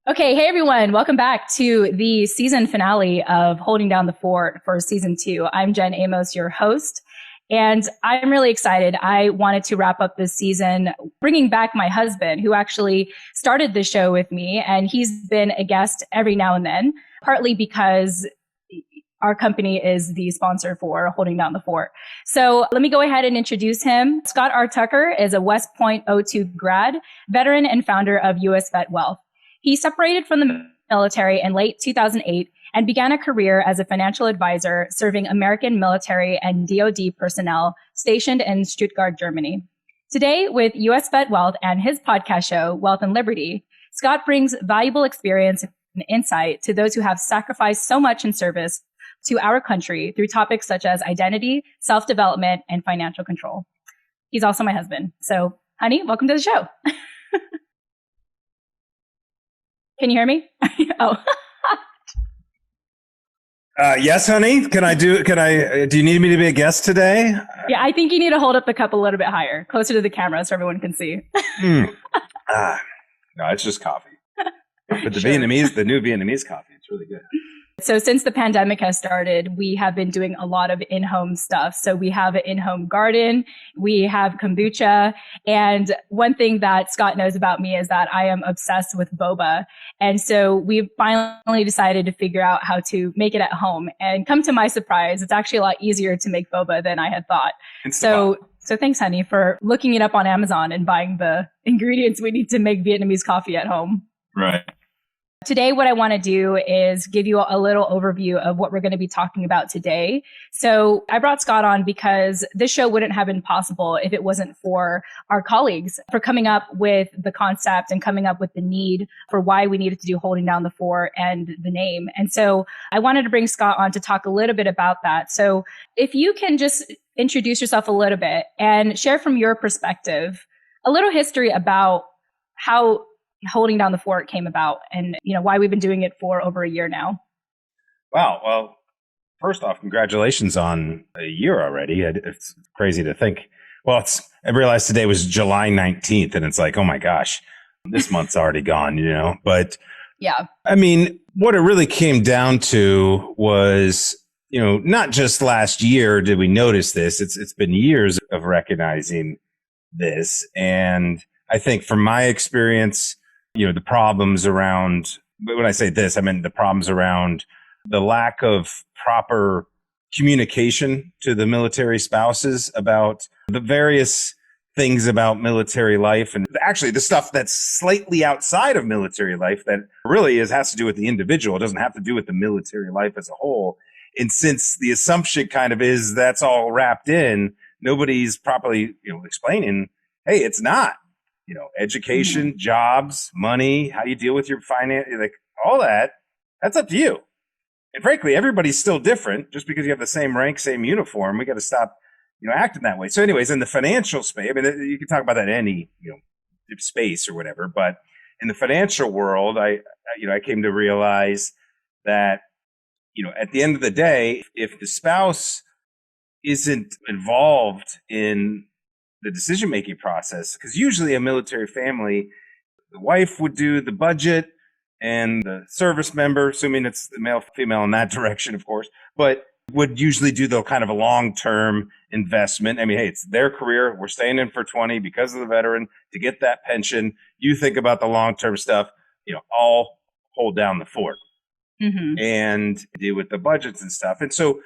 Okay, hey everyone, welcome back to the season finale of Holding Down the Fort for season 2. I'm Jen Amos, your host, and I'm really excited. I wanted to wrap up this season bringing back my husband, who actually started the show with me, and he's been a guest every now and then, partly because our company is the sponsor for Holding Down the Fort. So let me go ahead and introduce him. Scott R. Tucker is a West Point '02 grad, veteran and founder of US VetWealth. He separated from the military in late 2008 and began a career as a financial advisor serving American military and DoD personnel stationed in Stuttgart, Germany. Today, with US VetWealth and his podcast show, Wealth and Liberty, Scott brings valuable experience and insight to those who have sacrificed so much in service to our country through topics such as identity, self-development, and financial control. He's also my husband. So, honey, welcome to the show. Can you hear me? Oh. Yes, honey. Do you need me to be a guest today? Yeah, I think you need to hold up the cup a little bit higher, closer to the camera so everyone can see. No, it's just coffee. But the new Vietnamese coffee, it's really good. So since the pandemic has started, we have been doing a lot of in-home stuff. So we have an in-home garden, we have kombucha. And one thing that Scott knows about me is that I am obsessed with boba. And so we've finally decided to figure out how to make it at home. And come to my surprise, it's actually a lot easier to make boba than I had thought. So thanks, honey, for looking it up on Amazon and buying the ingredients we need to make Vietnamese coffee at home. Right. Today, what I want to do is give you a little overview of what we're going to be talking about today. So I brought Scott on because this show wouldn't have been possible if it wasn't for our colleagues for coming up with the concept and coming up with the need for why we needed to do Holding Down the Fort and the name. And so I wanted to bring Scott on to talk a little bit about that. So if you can just introduce yourself a little bit and share from your perspective a little history about how Holding Down the Fort came about and why we've been doing it for over a year now. Wow. Well, first off, congratulations on a year already. It's crazy to think. Well, I realized today was July 19th and it's like, oh my gosh, this month's already gone, but yeah, I mean, what it really came down to was, not just last year did we notice this. It's been years of recognizing this. And I think from my experience, the problems around, when I say this, I mean the problems around the lack of proper communication to the military spouses about the various things about military life and actually the stuff that's slightly outside of military life that really has to do with the individual. It doesn't have to do with the military life as a whole. And since the assumption kind of is that's all wrapped in, nobody's properly, explaining, hey, it's not. Education, jobs, money, how you deal with your finance, like all that's up to you. And frankly, everybody's still different. Just because you have the same rank, same uniform, we got to stop, acting that way. So anyways, in the financial space, I mean, you can talk about that in any, space or whatever, but in the financial world, I came to realize that, at the end of the day, if the spouse isn't involved in the decision-making process, because usually a military family, the wife would do the budget and the service member, assuming it's the male, female in that direction, of course, but would usually do the kind of a long-term investment. I mean, hey, it's their career. We're staying in for 20 because of the veteran to get that pension. You think about the long-term stuff, I'll hold down the fort and deal with the budgets and stuff. And so,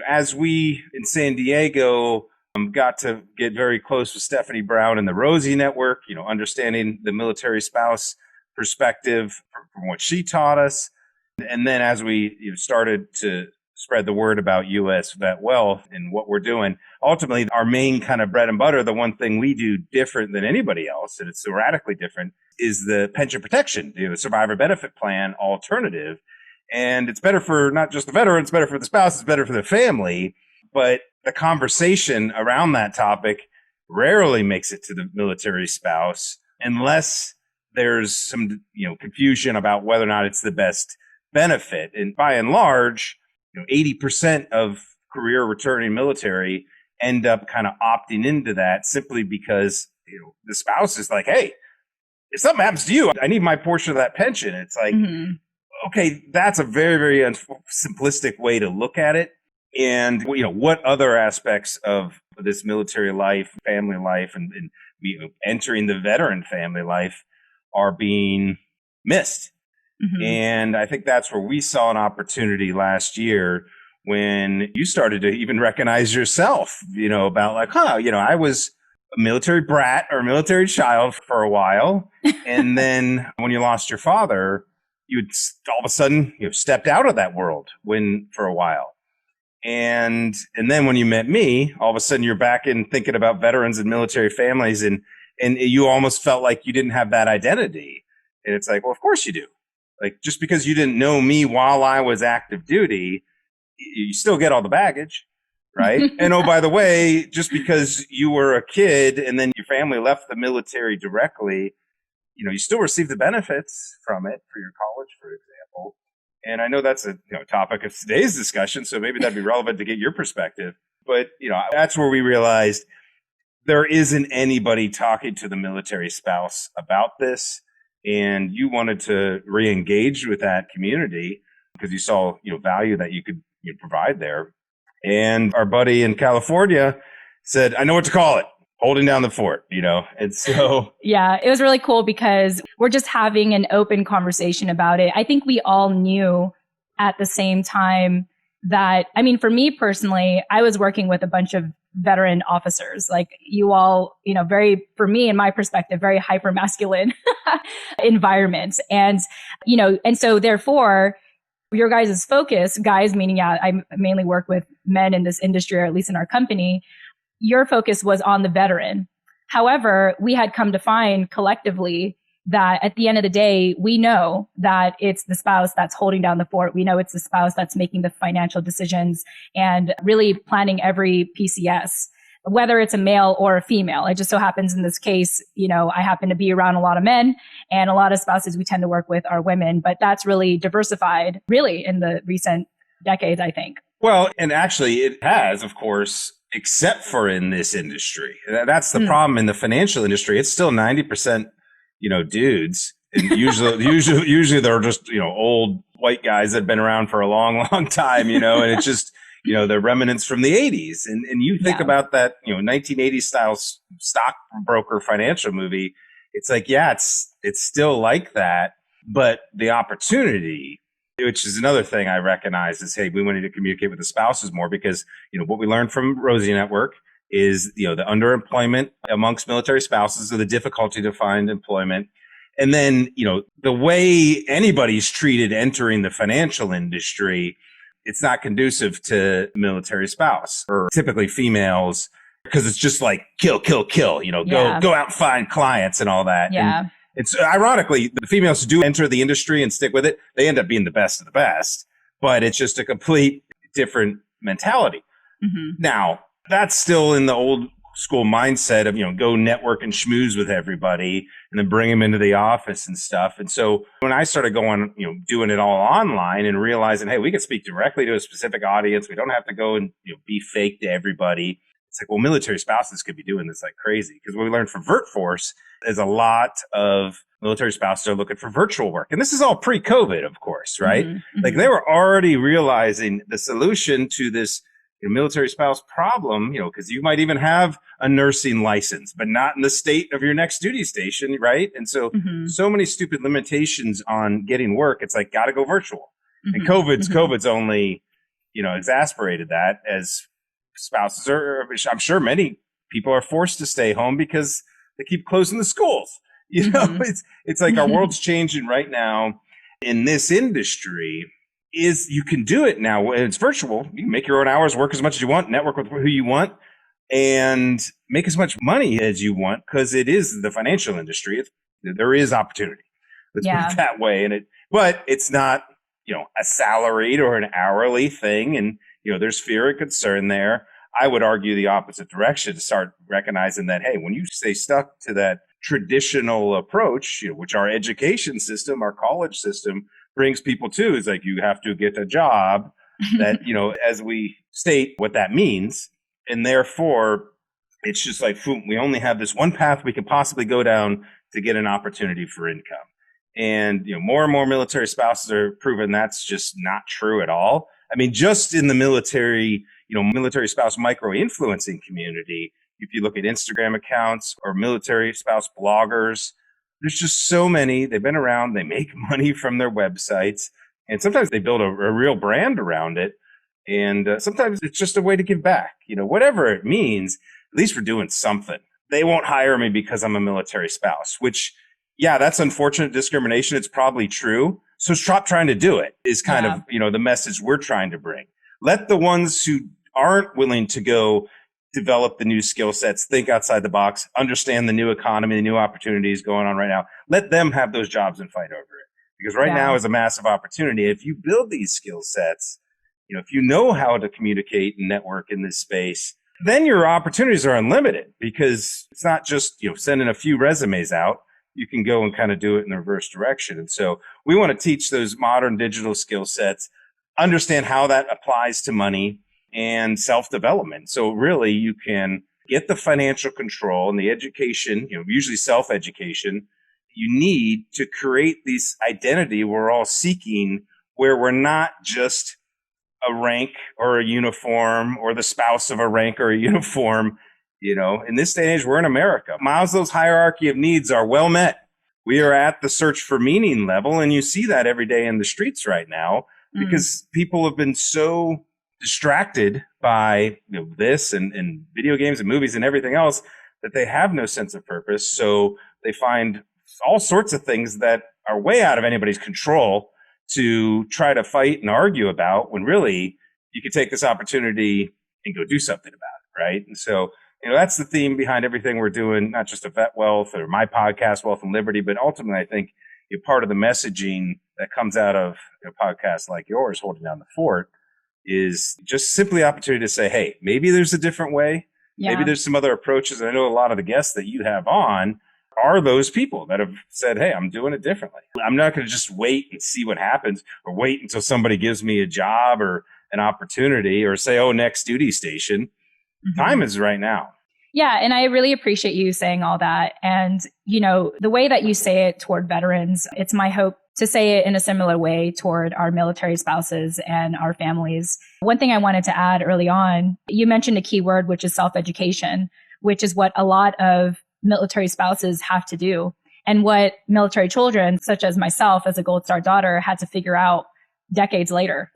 as we in San Diego got to get very close with Stephanie Brown and the Rosie Network, understanding the military spouse perspective from what she taught us. And then as we started to spread the word about US VetWealth and what we're doing, ultimately our main kind of bread and butter, the one thing we do different than anybody else, and it's so radically different, is the pension protection, survivor benefit plan alternative. And it's better for not just the veteran, it's better for the spouse, it's better for the family. But the conversation around that topic rarely makes it to the military spouse unless there's some, confusion about whether or not it's the best benefit. And by and large, 80% of career returning military end up kind of opting into that simply because, the spouse is like, hey, if something happens to you, I need my portion of that pension. It's like, okay, that's a very, very simplistic way to look at it. And, what other aspects of this military life, family life, and entering the veteran family life are being missed? And I think that's where we saw an opportunity last year when you started to even recognize yourself, about like, I was a military brat or a military child for a while. And then when you lost your father, you'd all of a sudden, stepped out of that world for a while. And then when you met me, all of a sudden you're back in thinking about veterans and military families, and you almost felt like you didn't have that identity. And it's like, well, of course you do. Like, just because you didn't know me while I was active duty, you still get all the baggage, right? And oh, by the way, just because you were a kid and then your family left the military directly, you still receive the benefits from it for your college, for example. And I know that's a topic of today's discussion, so maybe that'd be relevant to get your perspective. But, that's where we realized there isn't anybody talking to the military spouse about this. And you wanted to re-engage with that community because you saw, value that you could provide there. And our buddy in California said, I know what to call it. Holding down the fort, and so. Yeah, it was really cool because we're just having an open conversation about it. I think we all knew at the same time that, for me personally, I was working with a bunch of veteran officers, like you all, very, for me, in my perspective, very hyper masculine environments. And, and so therefore, your guys' focus, guys, meaning, I mainly work with men in this industry, or at least in our company, your focus was on the veteran. However, we had come to find collectively that at the end of the day, we know that it's the spouse that's holding down the fort. We know it's the spouse that's making the financial decisions and really planning every PCS, whether it's a male or a female. It just so happens in this case, I happen to be around a lot of men, and a lot of spouses we tend to work with are women, but that's really diversified really in the recent decades, I think. Well, and actually it has, of course, except for in this industry. That's the problem in the financial industry. It's still 90%, dudes. And usually they're just, old white guys that have been around for a long, long time, and it's just, they're remnants from the 80s. And you think about that, 1980s style stockbroker financial movie. It's like, it's still like that, but the opportunity, which is another thing I recognize, is, hey, we wanted to communicate with the spouses more because, what we learned from Rosie Network is, the underemployment amongst military spouses, or the difficulty to find employment. And then, the way anybody's treated entering the financial industry, it's not conducive to military spouse, or typically females, because it's just like kill, kill, kill, go out and find clients and all that. Yeah. And it's ironically, the females who do enter the industry and stick with it, they end up being the best of the best, but it's just a complete different mentality. Now, that's still in the old school mindset of, go network and schmooze with everybody and then bring them into the office and stuff. And so when I started going, doing it all online and realizing, hey, we can speak directly to a specific audience. We don't have to go and be fake to everybody. It's like, well, military spouses could be doing this like crazy, because what we learned from VertForce is a lot of military spouses are looking for virtual work. And this is all pre-COVID, of course, right? Like they were already realizing the solution to this military spouse problem, because you might even have a nursing license, but not in the state of your next duty station, right? And so, so many stupid limitations on getting work. It's like, got to go virtual. And COVID's only, exasperated that, as spouses are, I'm sure many people are forced to stay home because they keep closing the schools. It's like our world's changing right now in this industry. Is you can do it now. It's virtual. You can make your own hours, work as much as you want, network with who you want, and make as much money as you want, because it is the financial industry. There is opportunity. Let's put it that way. But it's not, a salaried or an hourly thing. And, there's fear and concern there. I would argue the opposite direction, to start recognizing that, hey, when you stay stuck to that traditional approach, which our education system, our college system brings people to, is like, you have to get a job that, as we state what that means. And therefore, it's just like, we only have this one path we could possibly go down to get an opportunity for income. And, more and more military spouses are proving that's just not true at all. I mean, just in the military, military spouse micro-influencing community, if you look at Instagram accounts or military spouse bloggers, there's just so many. They've been around. They make money from their websites. And sometimes they build a real brand around it. And sometimes it's just a way to give back. Whatever it means, at least we're doing something. They won't hire me because I'm a military spouse, which, yeah, that's unfortunate discrimination. It's probably true. So stop trying to do it is kind of, the message we're trying to bring. Let the ones who aren't willing to go develop the new skill sets, think outside the box, understand the new economy, the new opportunities going on right now. Let them have those jobs and fight over it. Because right now is a massive opportunity. If you build these skill sets, if you know how to communicate and network in this space, then your opportunities are unlimited, because it's not just, sending a few resumes out. You can go and kind of do it in the reverse direction. And so we want to teach those modern digital skill sets, understand how that applies to money and self-development. So really you can get the financial control and the education, usually self-education you need to create this identity we're all seeking, where we're not just a rank or a uniform or the spouse of a rank or a uniform. In this day and age, we're in America. Maslow's hierarchy of needs are well met. We are at the search for meaning level, and you see that every day in the streets right now, because people have been so distracted by this and video games and movies and everything else that they have no sense of purpose. So they find all sorts of things that are way out of anybody's control to try to fight and argue about, when really you could take this opportunity and go do something about it, right? And so, that's the theme behind everything we're doing, not just at VetWealth or my podcast, Wealth and Liberty, but ultimately I think part of the messaging that comes out of a podcast like yours, Holding Down the Fort, is just simply opportunity to say, hey, maybe there's a different way. Yeah. Maybe there's some other approaches. And I know a lot of the guests that you have on are those people that have said, hey, I'm doing it differently. I'm not going to just wait and see what happens, or wait until somebody gives me a job or an opportunity, or say, oh, next duty station. Time is right now. Yeah. And I really appreciate you saying all that. And, the way that you say it toward veterans, it's my hope to say it in a similar way toward our military spouses and our families. One thing I wanted to add early on, you mentioned a key word, which is self-education, which is what a lot of military spouses have to do, and what military children, such as myself as a Gold Star daughter, had to figure out decades later,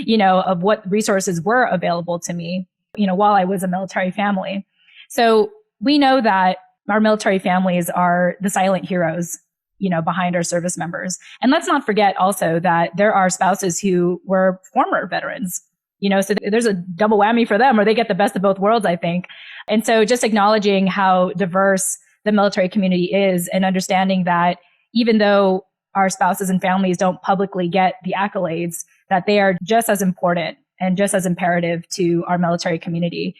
of what resources were available to me, while I was a military family. So we know that our military families are the silent heroes, behind our service members. And let's not forget also that there are spouses who were former veterans, so there's a double whammy for them, or they get the best of both worlds, I think. And so just acknowledging how diverse the military community is, and understanding that even though our spouses and families don't publicly get the accolades, that they are just as important and just as imperative to our military community.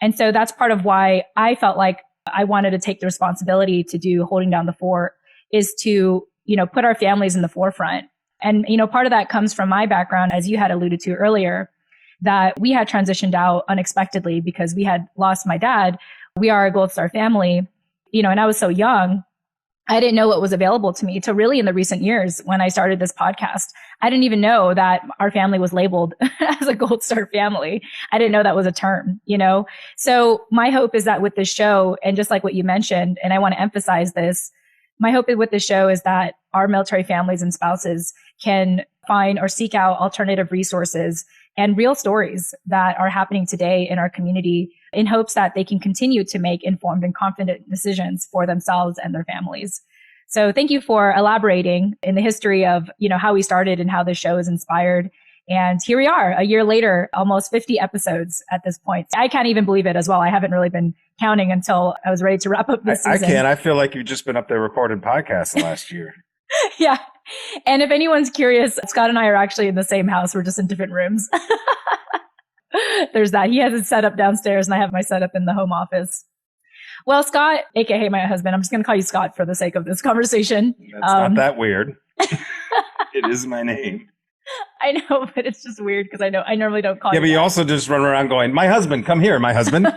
And so that's part of why I felt like I wanted to take the responsibility to do Holding Down the Fort, is to, put our families in the forefront. And, part of that comes from my background, as you had alluded to earlier, that we had transitioned out unexpectedly because we had lost my dad. We are a Gold Star family, and I was so young. I didn't know what was available to me till really in the recent years when I started this podcast. I didn't even know that our family was labeled as a Gold Star family. I didn't know that was a term, So my hope is that with this show, and just like what you mentioned, and I want to emphasize this, my hope with this show is that our military families and spouses can find or seek out alternative resources and real stories that are happening today in our community, in hopes that they can continue to make informed and confident decisions for themselves and their families. So thank you for elaborating in the history of, how we started and how this show is inspired. And here we are a year later, almost 50 episodes at this point. I can't even believe it as well. I haven't really been counting until I was ready to wrap up this season. I can't. I feel like you've just been up there recording podcasts the last year. Yeah. And if anyone's curious, Scott and I are actually in the same house. We're just in different rooms. There's that. He has his setup downstairs and I have my setup in the home office. Well, Scott, aka my husband, I'm just going to call you Scott for the sake of this conversation. That's not that weird. It is my name. I know, but it's just weird because I normally don't call you. Yeah, but you also just run around going, my husband, come here, my husband.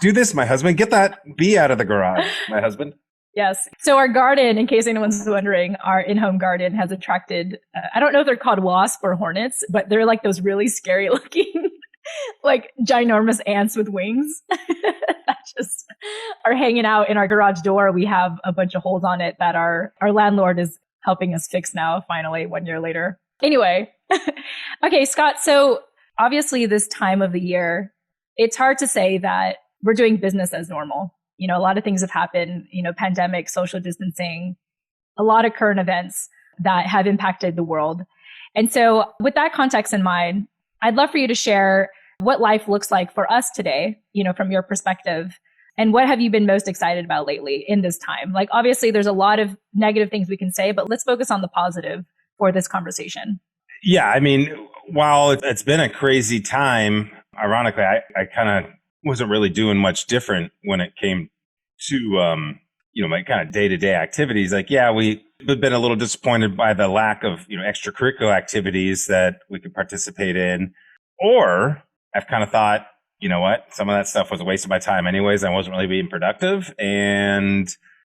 Do this, my husband. Get that bee out of the garage, my husband. Yes. So our garden, in case anyone's wondering, our in-home garden has attracted, I don't know if they're called wasps or hornets, but they're like those really scary looking, like ginormous ants with wings that just are hanging out in our garage door. We have a bunch of holes on it that our landlord is helping us fix now, finally, 1 year later. Anyway, okay, Scott. So obviously this time of the year, it's hard to say that we're doing business as normal. A lot of things have happened, pandemic, social distancing, a lot of current events that have impacted the world. And so with that context in mind, I'd love for you to share what life looks like for us today, from your perspective. And what have you been most excited about lately in this time? Like, obviously, there's a lot of negative things we can say, but let's focus on the positive for this conversation. Yeah, I mean, while it's been a crazy time, ironically, I kind of wasn't really doing much different when it came to, my kind of day-to-day activities. Like, yeah, we've been a little disappointed by the lack of, extracurricular activities that we could participate in. Or I've kind of thought, you know what, some of that stuff was a waste of my time anyways. I wasn't really being productive. And,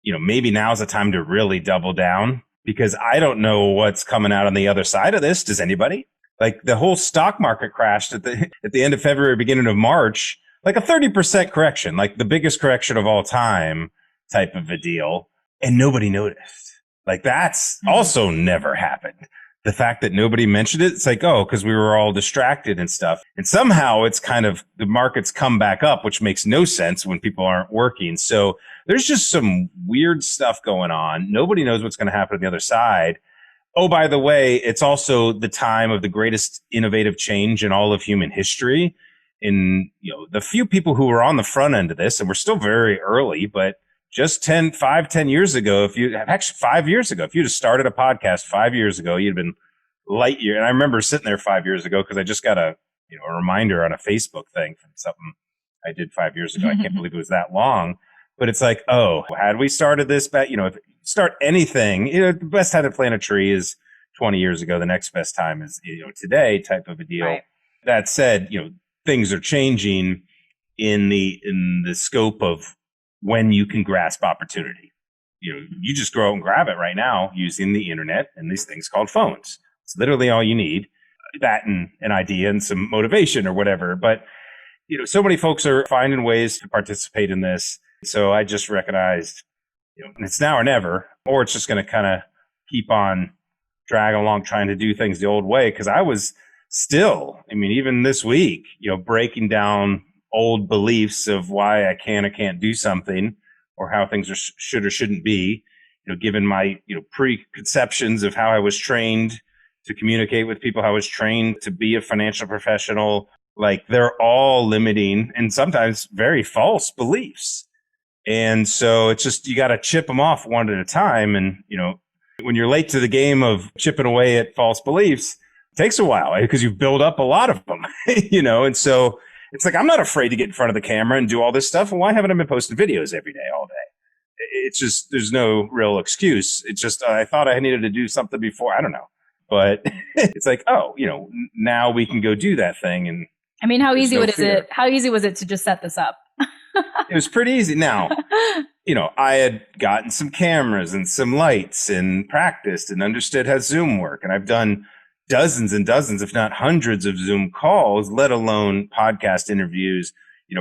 maybe now's the time to really double down, because I don't know what's coming out on the other side of this. Does anybody? Like, the whole stock market crashed at the end of February, beginning of March, like a 30% correction, like the biggest correction of all time type of a deal. And nobody noticed. Like, that's also never happened. The fact that nobody mentioned it, it's like, oh, because we were all distracted and stuff. And somehow it's kind of, the markets come back up, which makes no sense when people aren't working. So there's just some weird stuff going on. Nobody knows what's going to happen on the other side. Oh, by the way, it's also the time of the greatest innovative change in all of human history. In, the few people who were on the front end of this, and we're still very early, but just 10 years ago, 5 years ago, if you'd have started a podcast 5 years ago, you'd have been light year. And I remember sitting there 5 years ago, because I just got a reminder on a Facebook thing from something I did 5 years ago. I can't believe it was that long. But it's like, oh, had we started this back, if you start anything, the best time to plant a tree is 20 years ago. The next best time is, today, type of a deal. Right. That said, things are changing in the scope of when you can grasp opportunity. You just go out and grab it right now using the internet and these things called phones. It's literally all you need. That and an idea and some motivation or whatever. But, so many folks are finding ways to participate in this. So I just recognized, it's now or never, or it's just going to kind of keep on dragging along trying to do things the old way. Because I was still, even this week, breaking down old beliefs of why I can or can't do something, or how things should or shouldn't be, given my, preconceptions of how I was trained to communicate with people, how I was trained to be a financial professional. Like, they're all limiting and sometimes very false beliefs. And so it's just, you got to chip them off one at a time. And, when you're late to the game of chipping away at false beliefs, it takes a while, because you've built up a lot of them, and so it's like, I'm not afraid to get in front of the camera and do all this stuff. And why haven't I been posting videos every day, all day? It's just, there's no real excuse. It's just, I thought I needed to do something before. I don't know. But it's like, oh, now we can go do that thing. And how easy was it to just set this up? It was pretty easy. Now, I had gotten some cameras and some lights and practiced and understood how Zoom worked. And I've done dozens and dozens, if not hundreds of Zoom calls, let alone podcast interviews,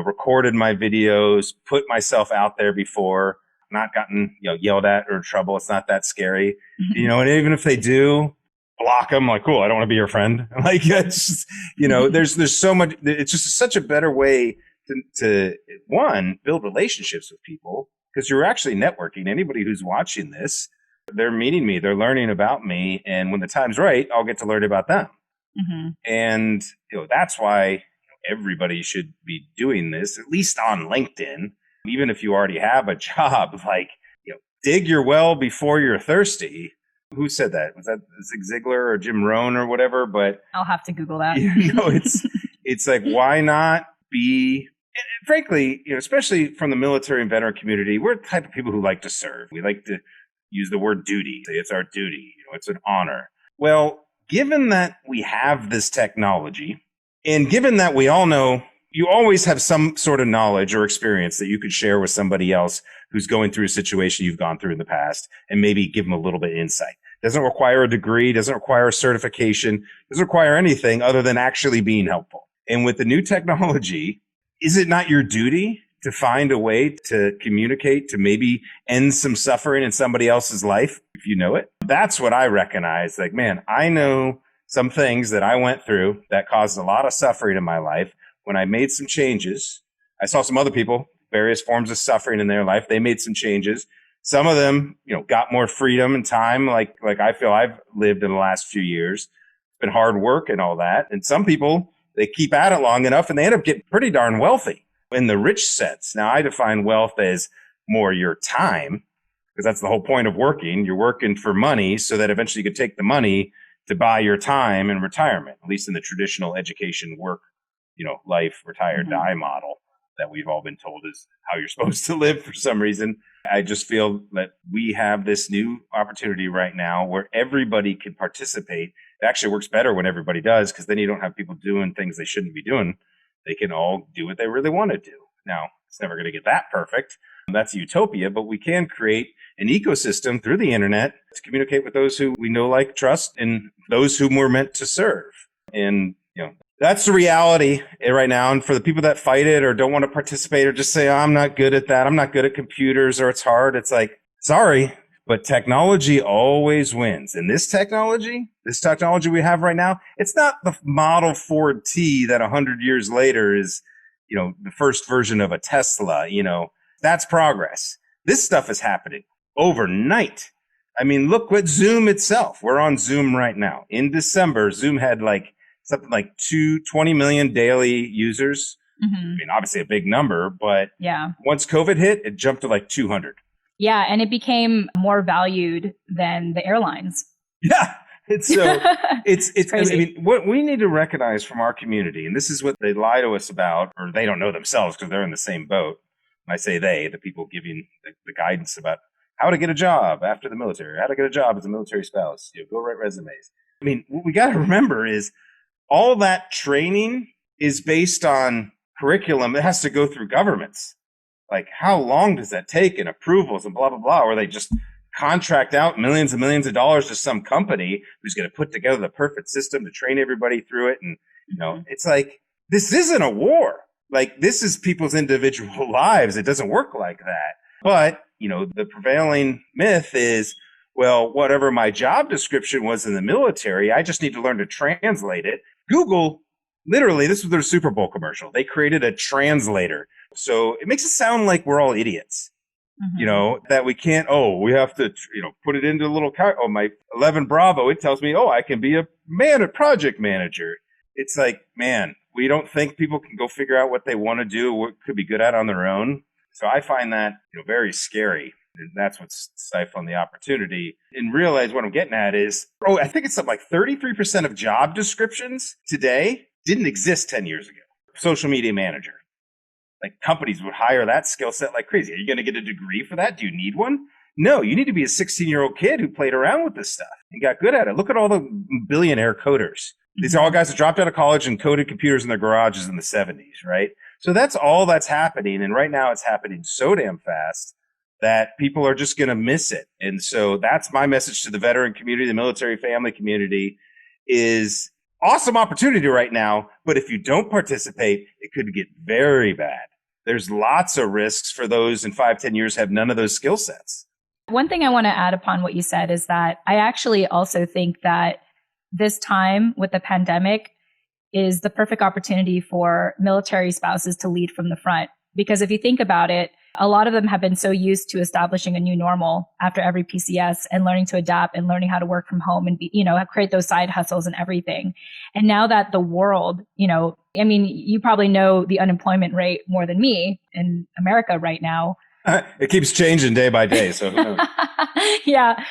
recorded my videos, put myself out there before, not gotten, yelled at or in trouble. It's not that scary, and even if they do, block them, like, cool, I don't want to be your friend. Like, it's just, there's so much, it's just such a better way to one, build relationships with people, because you're actually networking. Anybody who's watching this, they're meeting me, they're learning about me. And when the time's right, I'll get to learn about them. Mm-hmm. And, that's why everybody should be doing this, at least on LinkedIn. Even if you already have a job, like, dig your well before you're thirsty. Who said that? Was that Zig Ziglar or Jim Rohn or whatever? But I'll have to Google that. It's like, why not be, and frankly, especially from the military and veteran community, we're the type of people who like to serve. We like to use the word duty. Say it's our duty. It's an honor. Well, given that we have this technology, and given that we all know you always have some sort of knowledge or experience that you could share with somebody else who's going through a situation you've gone through in the past and maybe give them a little bit of insight. Doesn't require a degree, doesn't require a certification, doesn't require anything other than actually being helpful. And with the new technology, is it not your duty to find a way to communicate, to maybe end some suffering in somebody else's life if you know it? That's what I recognize. Like, man, I know some things that I went through that caused a lot of suffering in my life. When I made some changes, I saw some other people, various forms of suffering in their life. They made some changes. Some of them, got more freedom and time, like I feel I've lived in the last few years. It's been hard work and all that. And some people, they keep at it long enough and they end up getting pretty darn wealthy in the rich sense. Now, I define wealth as more your time, because that's the whole point of working. You're working for money so that eventually you can take the money to buy your time in retirement, at least in the traditional education work, life, retire, die model that we've all been told is how you're supposed to live for some reason. I just feel that we have this new opportunity right now where everybody can participate. It actually works better when everybody does, because then you don't have people doing things they shouldn't be doing. They can all do what they really want to do. Now, it's never going to get that perfect. That's a utopia, but we can create an ecosystem through the internet to communicate with those who we know, like, trust, and those whom we're meant to serve. And, that's the reality right now. And for the people that fight it or don't want to participate or just say, I'm not good at that, I'm not good at computers, or it's hard, it's like, sorry, but technology always wins. And this technology we have right now, it's not the Model Ford T that 100 years later is, the first version of a Tesla. That's progress. This stuff is happening overnight. I mean, look what Zoom itself. We're on Zoom right now. In December, Zoom had something like 20 million daily users. I mean, obviously a big number, but once COVID hit, it jumped to 200. Yeah, and it became more valued than the airlines. Yeah, it's so it's crazy. I mean, what we need to recognize from our community, and this is what they lie to us about, or they don't know themselves because they're in the same boat. And I say they, the people giving the guidance about how to get a job after the military, how to get a job as a military spouse, go write resumes. I mean, what we got to remember is all that training is based on curriculum that has to go through governments. Like, how long does that take, and approvals and blah, blah, blah, or they just contract out millions and millions of dollars to some company who's going to put together the perfect system to train everybody through it. And, it's like, this isn't a war. Like, this is people's individual lives. It doesn't work like that. But, the prevailing myth is, well, whatever my job description was in the military, I just need to learn to translate it. Google, literally, this was their Super Bowl commercial. They created a translator. So it makes it sound like we're all idiots, that we can't, we have to, put it into a little car. Oh, my 11 Bravo, it tells me, I can be a project manager. It's like, man, we don't think people can go figure out what they want to do, what could be good at on their own. So I find that, very scary. And that's what's stifling the opportunity. And realize what I'm getting at is, I think it's something like 33% of job descriptions today didn't exist 10 years ago. Social media manager. Like, companies would hire that skill set like crazy. Are you going to get a degree for that? Do you need one? No, you need to be a 16-year-old kid who played around with this stuff and got good at it. Look at all the billionaire coders. These are all guys that dropped out of college and coded computers in their garages in the 70s, right? So that's all that's happening. And right now it's happening so damn fast that people are just going to miss it. And so that's my message to the veteran community, the military family community, is awesome opportunity right now. But if you don't participate, it could get very bad. There's lots of risks for those in 5-10 years have none of those skill sets. One thing I want to add upon what you said is that I actually also think that this time with the pandemic is the perfect opportunity for military spouses to lead from the front. Because if you think about it, a lot of them have been so used to establishing a new normal after every PCS and learning to adapt and learning how to work from home and create those side hustles and everything. And now that the world, you probably know the unemployment rate more than me in America right now. It keeps changing day by day. So who knows? Yeah.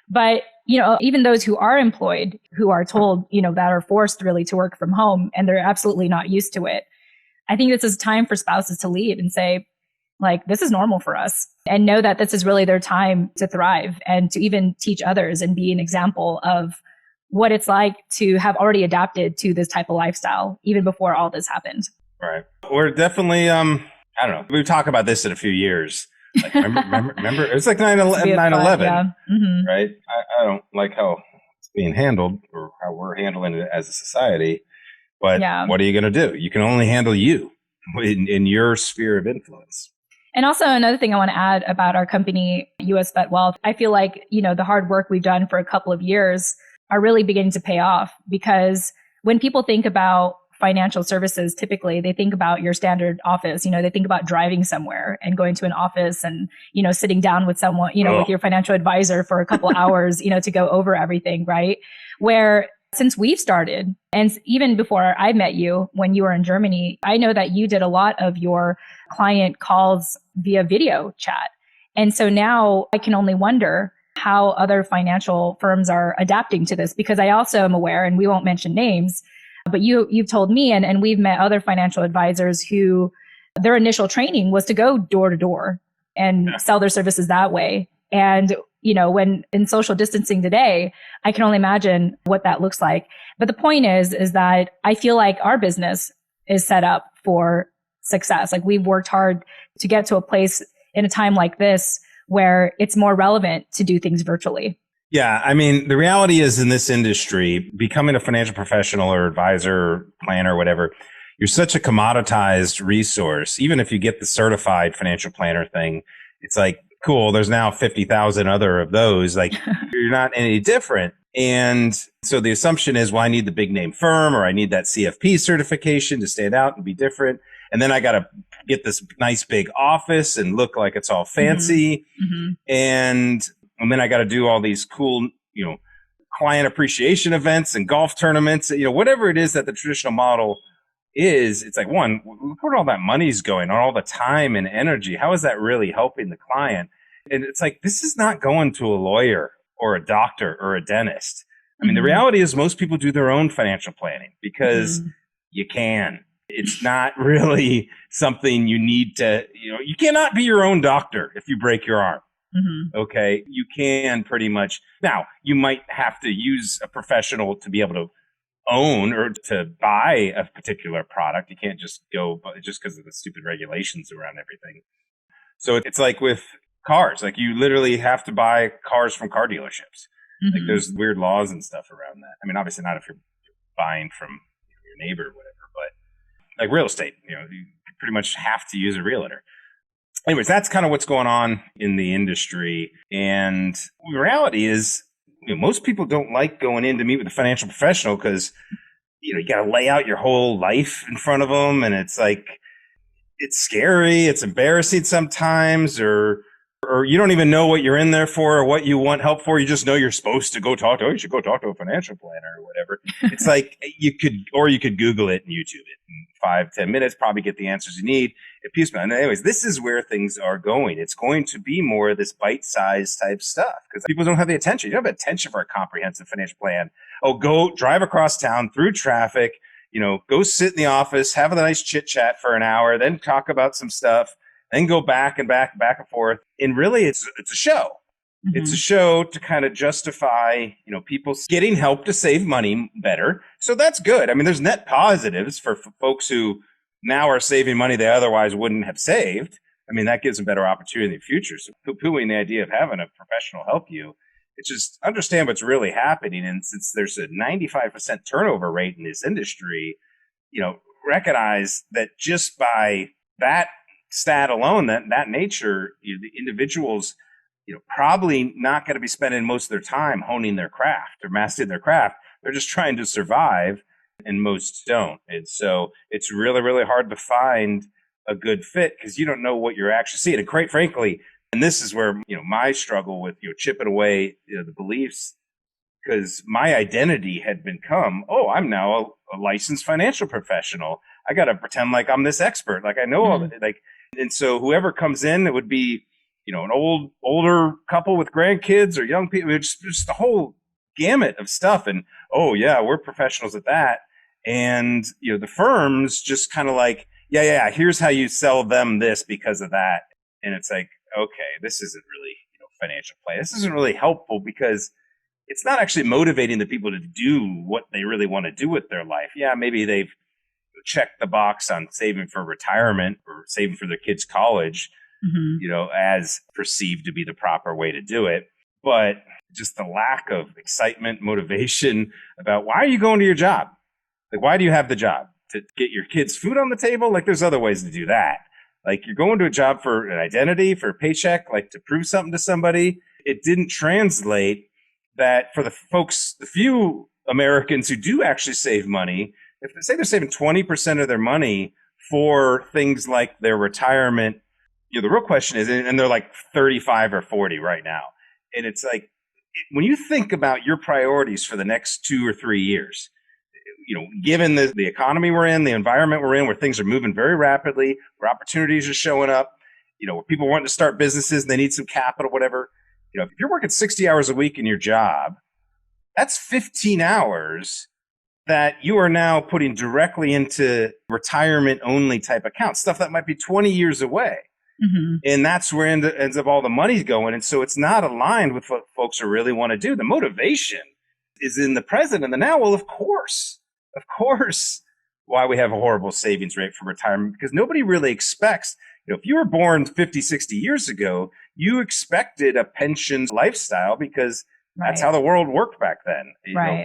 But, even those who are employed, who are told, that are forced really to work from home and they're absolutely not used to it. I think this is time for spouses to lead and say, this is normal for us, and know that this is really their time to thrive and to even teach others and be an example of what it's like to have already adapted to this type of lifestyle, even before all this happened. Right. We're definitely, I don't know. We talk about this in a few years. Like, remember, it was like 9/11, Yeah. Mm-hmm. right? I don't like how it's being handled or how we're handling it as a society. But Yeah. what are you going to do? You can only handle you in your sphere of influence. And also another thing I want to add about our company, US VetWealth, I feel like, the hard work we've done for a couple of years are really beginning to pay off, because when people think about financial services, typically they think about your standard office. They think about driving somewhere and going to an office and, sitting down with someone, with your financial advisor for a couple hours, to go over everything, right? Where since we've started, and even before I met you when you were in Germany, I know that you did a lot of your client calls via video chat. And so now I can only wonder how other financial firms are adapting to this, because I also am aware, and we won't mention names, but you've told me, and we've met other financial advisors who their initial training was to go door to door and sell their services that way. And, when in social distancing today, I can only imagine what that looks like. But the point is that I feel like our business is set up for success. Like, we've worked hard to get to a place in a time like this where it's more relevant to do things virtually. Yeah. I mean, the reality is, in this industry, becoming a financial professional or advisor or planner or whatever, you're such a commoditized resource. Even if you get the certified financial planner thing, it's like, cool, there's now 50,000 other of those. Like, you're not any different. And so the assumption is, well, I need the big name firm, or I need that CFP certification to stand out and be different. And then I got to get this nice big office and look like it's all fancy. Mm-hmm. And then I got to do all these cool, client appreciation events and golf tournaments, whatever it is that the traditional model is. It's like, one, look where all that money's going, on all the time and energy. How is that really helping the client? And it's like, this is not going to a lawyer or a doctor or a dentist. I mean, the reality is, most people do their own financial planning because you can. It's not really something you need to, you cannot be your own doctor if you break your arm. Okay. You can pretty much. Now, you might have to use a professional to be able to own or to buy a particular product. You can't just go just because of the stupid regulations around everything. So it's like with cars, like, you literally have to buy cars from car dealerships. Like, there's weird laws and stuff around that. I mean, obviously not if you're buying from your neighbor or whatever, but like real estate, you pretty much have to use a realtor. Anyways, that's kind of what's going on in the industry. And the reality is, most people don't like going in to meet with a financial professional because, you got to lay out your whole life in front of them. And it's like, it's scary. It's embarrassing sometimes, or you don't even know what you're in there for or what you want help for. You just know you're supposed to go talk to, you should go talk to a financial planner or whatever. It's like, you could Google it and YouTube it in 5-10 minutes, probably get the answers you need. And anyways, this is where things are going. It's going to be more of this bite-sized type stuff because people don't have the attention. You don't have attention for a comprehensive financial plan. Oh, go drive across town through traffic, go sit in the office, have a nice chit chat for an hour, then talk about some stuff, then go back and forth. And really, it's a show. It's a show to kind of justify, people getting help to save money better. So that's good. I mean, there's net positives for folks who now are saving money they otherwise wouldn't have saved. I mean, that gives them better opportunity in the future. So poo-pooing the idea of having a professional help you, it's just understand what's really happening. And since there's a 95% turnover rate in this industry, recognize that just by that stat alone, that nature, the individuals, probably not going to be spending most of their time honing their craft or mastering their craft. They're just trying to survive, and most don't. And so it's really, really hard to find a good fit because you don't know what you're actually seeing. And quite frankly, and this is where, my struggle with, chipping away the beliefs, because my identity had become, oh, I'm now a licensed financial professional. I got to pretend like I'm this expert. Like, I know all that. Like, and so whoever comes in, it would be, an older couple with grandkids or young people, just the whole gamut of stuff. And, oh yeah, we're professionals at that. And, the firms just kind of like, yeah, here's how you sell them this because of that. And it's like, okay, this isn't really, financial play. This isn't really helpful because it's not actually motivating the people to do what they really want to do with their life. Yeah, maybe they've check the box on saving for retirement or saving for their kids' college, as perceived to be the proper way to do it. But just the lack of excitement, motivation about why are you going to your job? Like, why do you have the job? To get your kids food on the table? Like, there's other ways to do that. Like, you're going to a job for an identity, for a paycheck, like to prove something to somebody. It didn't translate that for the folks, the few Americans who do actually save money, if they say they're saving 20% of their money for things like their retirement, the real question is, and they're like 35 or 40 right now. And it's like, when you think about your priorities for the next 2 or 3 years, given the economy we're in, the environment we're in, where things are moving very rapidly, where opportunities are showing up, where people want to start businesses and they need some capital, whatever. If you're working 60 hours a week in your job, that's 15 hours that you are now putting directly into retirement only type accounts, stuff that might be 20 years away. Mm-hmm. And that's where ends up all the money's going. And so it's not aligned with what folks really want to do. The motivation is in the present and the now. Well, of course, why we have a horrible savings rate for retirement, because nobody really expects, if you were born 50, 60 years ago, you expected a pension lifestyle because that's how the world worked back then,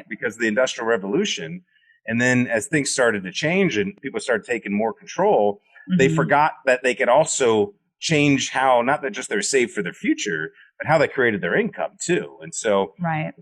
because of the Industrial Revolution. And then as things started to change and people started taking more control, they forgot that they could also change how, not that just they're saved for their future, but how they created their income too. And so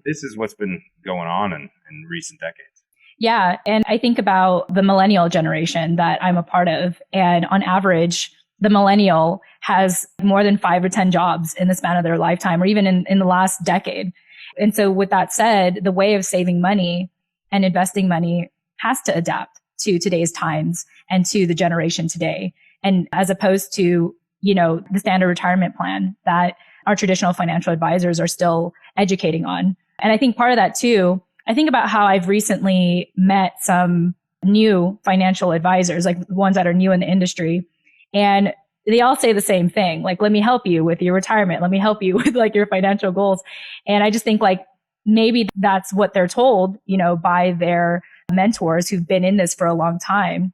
this is what's been going on in recent decades. Yeah. And I think about the millennial generation that I'm a part of. And on average, the millennial has more than 5 or 10 jobs in the span of their lifetime, or even in the last decade. And so with that said, the way of saving money and investing money has to adapt to today's times and to the generation today. And as opposed to, the standard retirement plan that our traditional financial advisors are still educating on. And I think part of that too, I think about how I've recently met some new financial advisors, like ones that are new in the industry. And they all say the same thing, like, let me help you with your retirement. Let me help you with like your financial goals. And I just think like maybe that's what they're told, by their mentors who've been in this for a long time.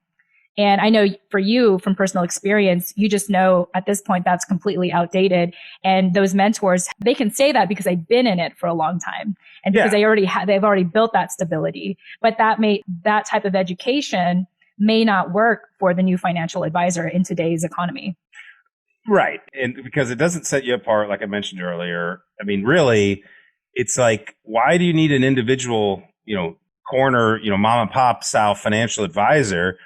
And I know for you, from personal experience, you just know at this point that's completely outdated. And those mentors, they can say that because they've been in it for a long time, and because they've already built that stability. But that type of education may not work for the new financial advisor in today's economy. Right. And because it doesn't set you apart, like I mentioned earlier. I mean, really, it's like, why do you need an individual, corner, mom and pop style financial advisor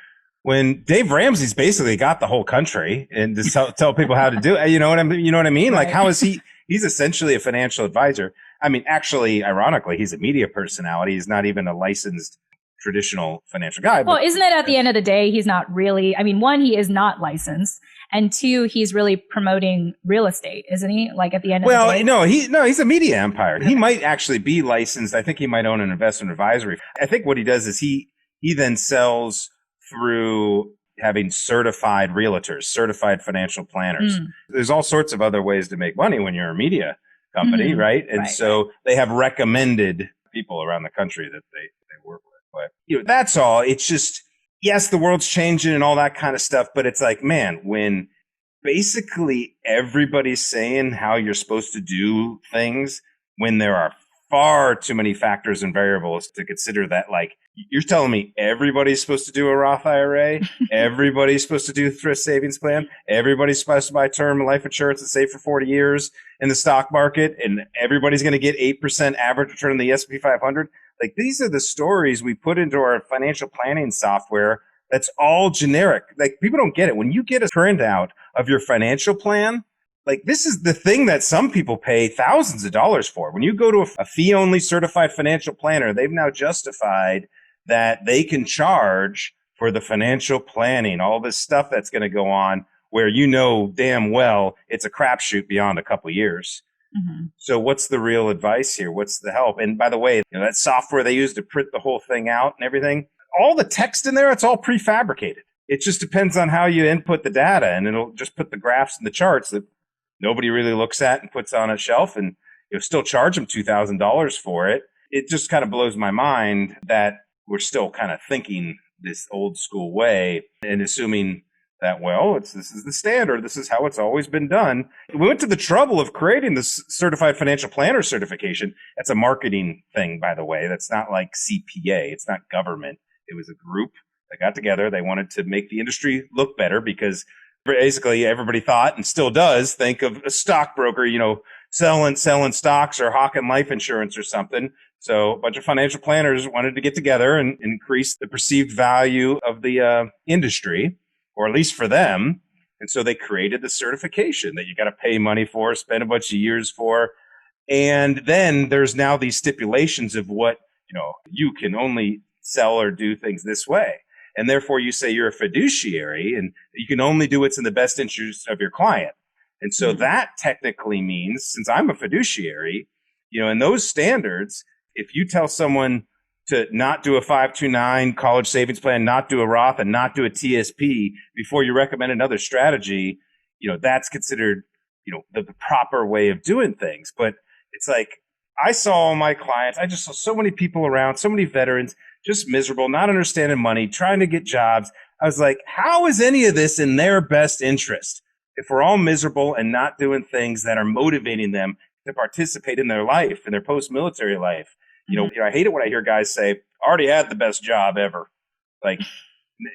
when Dave Ramsey's basically got the whole country and to tell people how to do it? You know what I mean? Right. Like, how is he's essentially a financial advisor. I mean, actually, ironically, he's a media personality. He's not even a licensed traditional financial guy. Well, isn't it at the end of the day, he's not really, one, he is not licensed. And two, he's really promoting real estate, isn't he? Like at the end of the day. Well, he's a media empire. He might actually be licensed. I think he might own an investment advisory. I think what he does is he then sells through having certified realtors, certified financial planners. There's all sorts of other ways to make money when you're a media company, right? And so they have recommended people around the country that they work with. But that's all. It's just, yes, the world's changing and all that kind of stuff, but it's like, man, when basically everybody's saying how you're supposed to do things, when there are far too many factors and variables to consider, that like, you're telling me everybody's supposed to do a Roth IRA, everybody's supposed to do a thrift savings plan, everybody's supposed to buy term life insurance and save for 40 years in the stock market, and everybody's going to get 8% average return in the S&P 500. Like, these are the stories we put into our financial planning software. That's all generic. Like, people don't get it. When you get a printout of your financial plan, like, this is the thing that some people pay thousands of dollars for. When you go to a fee-only certified financial planner, they've now justified that they can charge for the financial planning, all this stuff that's going to go on where damn well it's a crapshoot beyond a couple of years. Mm-hmm. So what's the real advice here? What's the help? And by the way, that software they use to print the whole thing out and everything, all the text in there, it's all prefabricated. It just depends on how you input the data, and it'll just put the graphs and the charts that nobody really looks at and puts on a shelf, and you'll still charge them $2,000 for it. It just kind of blows my mind that we're still kind of thinking this old school way and assuming that, well, this is the standard. This is how it's always been done. We went to the trouble of creating this certified financial planner certification. That's a marketing thing, by the way. That's not like CPA. It's not government. It was a group that got together. They wanted to make the industry look better because basically everybody thought and still does think of a stockbroker, selling stocks or hawking life insurance or something. So a bunch of financial planners wanted to get together and increase the perceived value of the industry, or at least for them. And so they created the certification that you got to pay money for, spend a bunch of years for. And then there's now these stipulations of what, you can only sell or do things this way. And therefore you say you're a fiduciary and you can only do what's in the best interest of your client. And so that technically means, since I'm a fiduciary, in those standards, if you tell someone to not do a 529 college savings plan, not do a Roth, and not do a TSP before you recommend another strategy, that's considered, the proper way of doing things. But it's like, I saw all my clients, I just saw so many people around, so many veterans, just miserable, not understanding money, trying to get jobs. I was like, how is any of this in their best interest? If we're all miserable and not doing things that are motivating them to participate in their life, in their post-military life. I hate it when I hear guys say, I already had the best job ever. Like,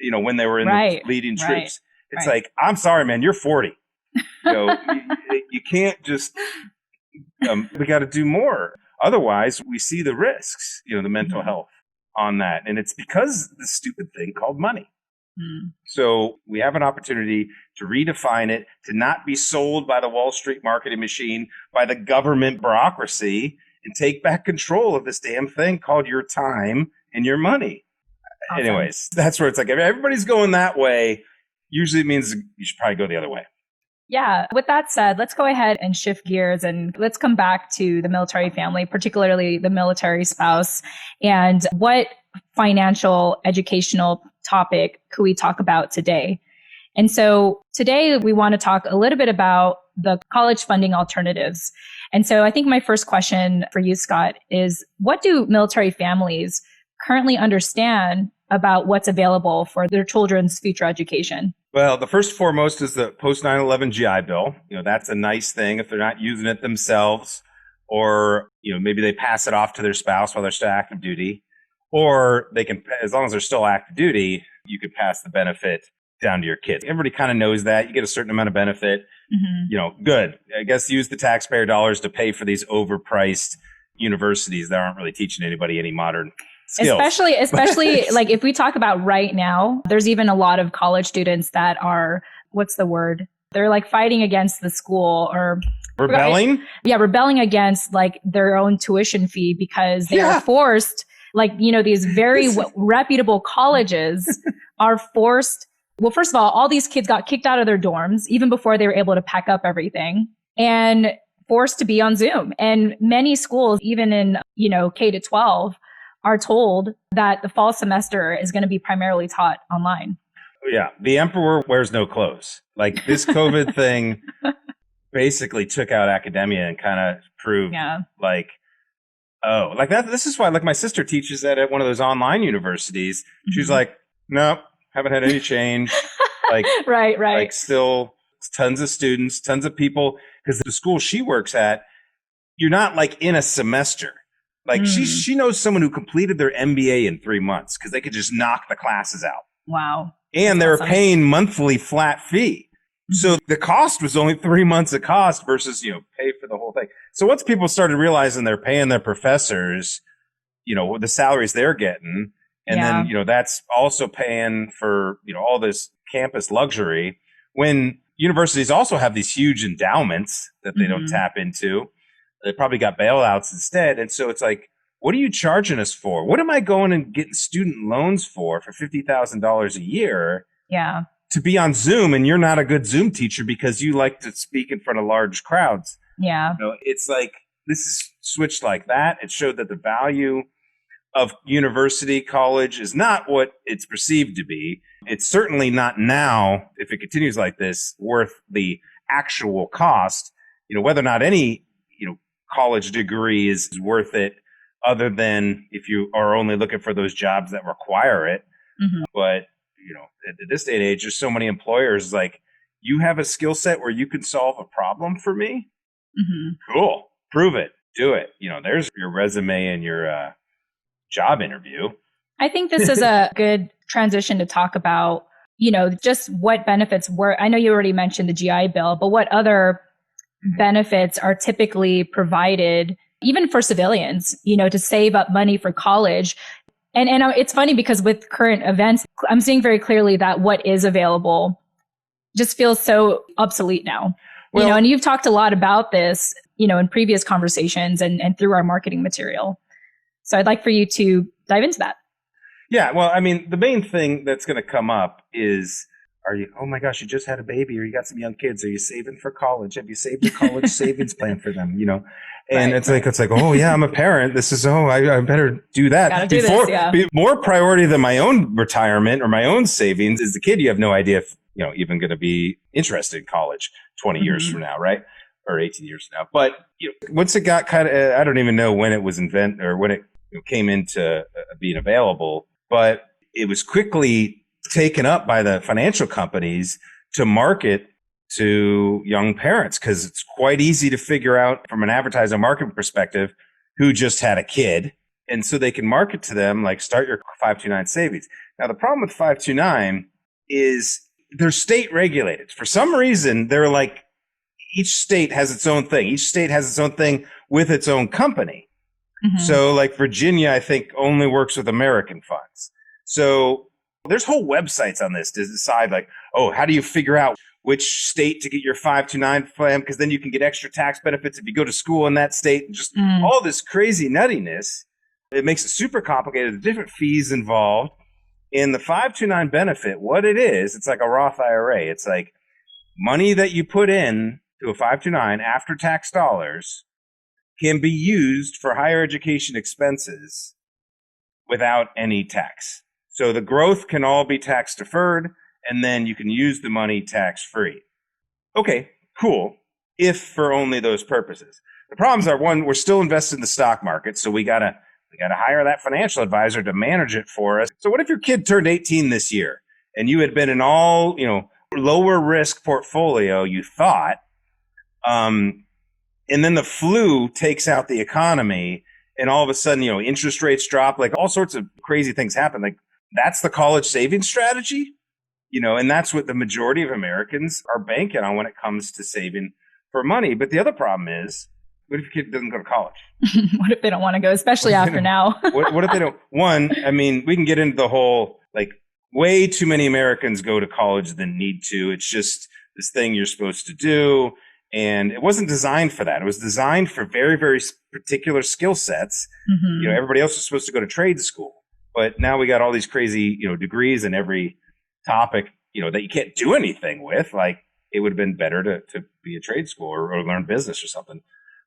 when they were in the leading troops. It's like, I'm sorry, man, you're 40. You can't just, we got to do more. Otherwise, we see the risks, the mental health on that. And it's because of this stupid thing called money. So we have an opportunity to redefine it, to not be sold by the Wall Street marketing machine, by the government bureaucracy, and take back control of this damn thing called your time and your money. Awesome. Anyways, that's where it's like, if everybody's going that way, usually it means you should probably go the other way. Yeah. With that said, let's go ahead and shift gears and let's come back to the military family, particularly the military spouse, and what financial educational topic could we talk about today? And so today we want to talk a little bit about the college funding alternatives. And so I think my first question for you, Scott, is what do military families currently understand about what's available for their children's future education? Well, the first foremost is the post 9/11 GI Bill. That's a nice thing if they're not using it themselves, or, maybe they pass it off to their spouse while they're still active duty, or they can, as long as they're still active duty, you could pass the benefit down to your kids. Everybody kind of knows that. You get a certain amount of benefit. Good. I guess use the taxpayer dollars to pay for these overpriced universities that aren't really teaching anybody any modern skills. Especially like if we talk about right now, there's even a lot of college students that are, what's the word? They're like fighting against the school or rebelling. Rebelling against like their own tuition fee because they are forced, these very reputable colleges are forced. Well, first of all these kids got kicked out of their dorms even before they were able to pack up everything and forced to be on Zoom. And many schools, even in, K to 12, are told that the fall semester is going to be primarily taught online. Yeah. The emperor wears no clothes. Like this COVID thing basically took out academia and kind of proved this is why, like, my sister teaches at one of those online universities. She's like, no, haven't had any change. Like, right. Like still tons of students, tons of people, because the school she works at, you're not like in a semester. Like she knows someone who completed their MBA in 3 months because they could just knock the classes out. Wow. And they're paying monthly flat fee. So the cost was only 3 months of cost versus, pay for the whole thing. So once people started realizing they're paying their professors, the salaries they're getting, and then, that's also paying for, all this campus luxury, when universities also have these huge endowments that they don't tap into. They probably got bailouts instead. And so it's like, what are you charging us for? What am I going and getting student loans for $50,000 a year? Yeah. To be on Zoom, and you're not a good Zoom teacher because you like to speak in front of large crowds. Yeah. It's like, this is switched like that. It showed that the value of university, college is not what it's perceived to be. It's certainly not now, if it continues like this, worth the actual cost. Whether or not any, college degree is worth it, other than if you are only looking for those jobs that require it. Mm-hmm. But, at this day and age, there's so many employers like, you have a skill set where you can solve a problem for me? Mm-hmm. Cool. Prove it. Do it. There's your resume and your job interview. I think this is a good transition to talk about, just what benefits were. I know you already mentioned the GI Bill, but what other benefits are typically provided, even for civilians, to save up money for college. And it's funny because with current events, I'm seeing very clearly that what is available just feels so obsolete now. Well, and you've talked a lot about this, in previous conversations and through our marketing material. So I'd like for you to dive into that. Yeah, well, I mean, the main thing that's going to come up is, oh my gosh, you just had a baby or you got some young kids. Are you saving for college? Have you saved a college savings plan for them? And it's like, oh yeah, I'm a parent. This is, I better do that. Gotta do this, yeah. More priority than my own retirement or my own savings is the kid. You have no idea if, even going to be interested in college 20 years from now, right? Or 18 years from now. But once it got kind of, I don't even know when it was invented or when it came into being available, but it was quickly taken up by the financial companies to market to young parents because it's quite easy to figure out from an advertising marketing perspective who just had a kid. And so they can market to them like, start your 529 savings. Now, the problem with 529 is they're state regulated. For some reason, they're like, each state has its own thing. Each state has its own thing with its own company. Mm-hmm. So like Virginia, I think only works with American funds. So there's whole websites on this to decide like, how do you figure out which state to get your 529 plan? Because then you can get extra tax benefits if you go to school in that state. And just all this crazy nuttiness. It makes it super complicated. The different fees involved in the 529 benefit. What it is, it's like a Roth IRA. It's like money that you put in to a 529 after tax dollars can be used for higher education expenses without any tax. So the growth can all be tax deferred, and then you can use the money tax free. Okay, cool. If for only those purposes. The problems are, one, we're still invested in the stock market, so we gotta hire that financial advisor to manage it for us. So what if your kid turned 18 this year and you had been in all, lower risk portfolio, you thought, and then the flu takes out the economy and all of a sudden, interest rates drop, like all sorts of crazy things happen. Like that's the college savings strategy, and that's what the majority of Americans are banking on when it comes to saving for money. But the other problem is, what if your kid doesn't go to college? What if they don't want to go, especially after now? what if they don't? One, I mean, we can get into the whole, like, way too many Americans go to college than need to. It's just this thing you're supposed to do. And it wasn't designed for that. It was designed for very, very particular skill sets. Mm-hmm. Everybody else was supposed to go to trade school. But now we got all these crazy, degrees in every topic, that you can't do anything with. Like, it would have been better to be a trade school or learn business or something.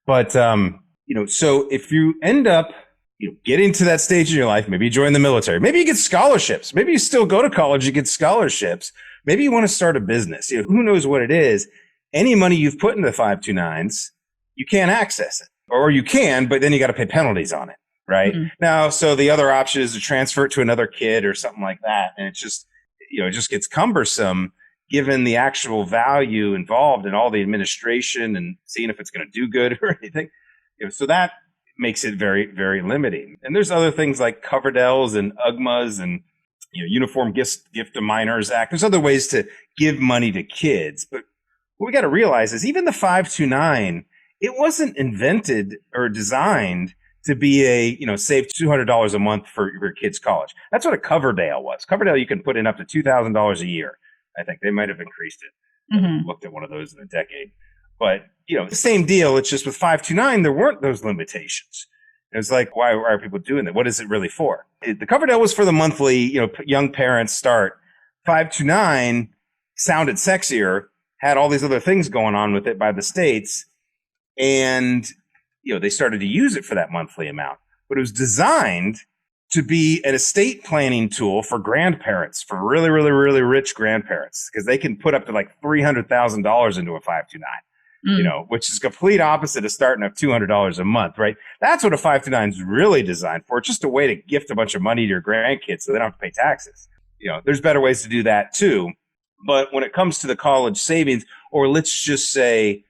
But, so if you end up, getting to that stage in your life, maybe you join the military, maybe you get scholarships, maybe you still go to college, you get scholarships, maybe you want to start a business, who knows what it is. Any money you've put into the 529s, you can't access it. Or you can, but then you got to pay penalties on it, right? Mm-hmm. Now, so the other option is to transfer it to another kid or something like that. And it's just, it just gets cumbersome given the actual value involved in all the administration and seeing if it's going to do good or anything. So that makes it very, very limiting. And there's other things like Coverdell's and UGMA's and Uniform Gift to Minors Act. There's other ways to give money to kids. But what we got to realize is even the 529, it wasn't invented or designed to be a, save $200 a month for your kid's college. That's what a Coverdell was. Coverdell, you can put in up to $2,000 a year. I think they might have increased it. Mm-hmm. I haven't looked at one of those in a decade. But, the same deal. It's just with 529, there weren't those limitations. It's like, why are people doing that? What is it really for? The Coverdell was for the monthly, young parents start. 529 sounded sexier, had all these other things going on with it by the states. And, they started to use it for that monthly amount. But it was designed to be an estate planning tool for grandparents, for really, really, really rich grandparents, because they can put up to like $300,000 into a 529, which is complete opposite of starting at $200 a month, right? That's what a 529 is really designed for. It's just a way to gift a bunch of money to your grandkids so they don't have to pay taxes. there's better ways to do that too. But when it comes to the college savings, or let's just say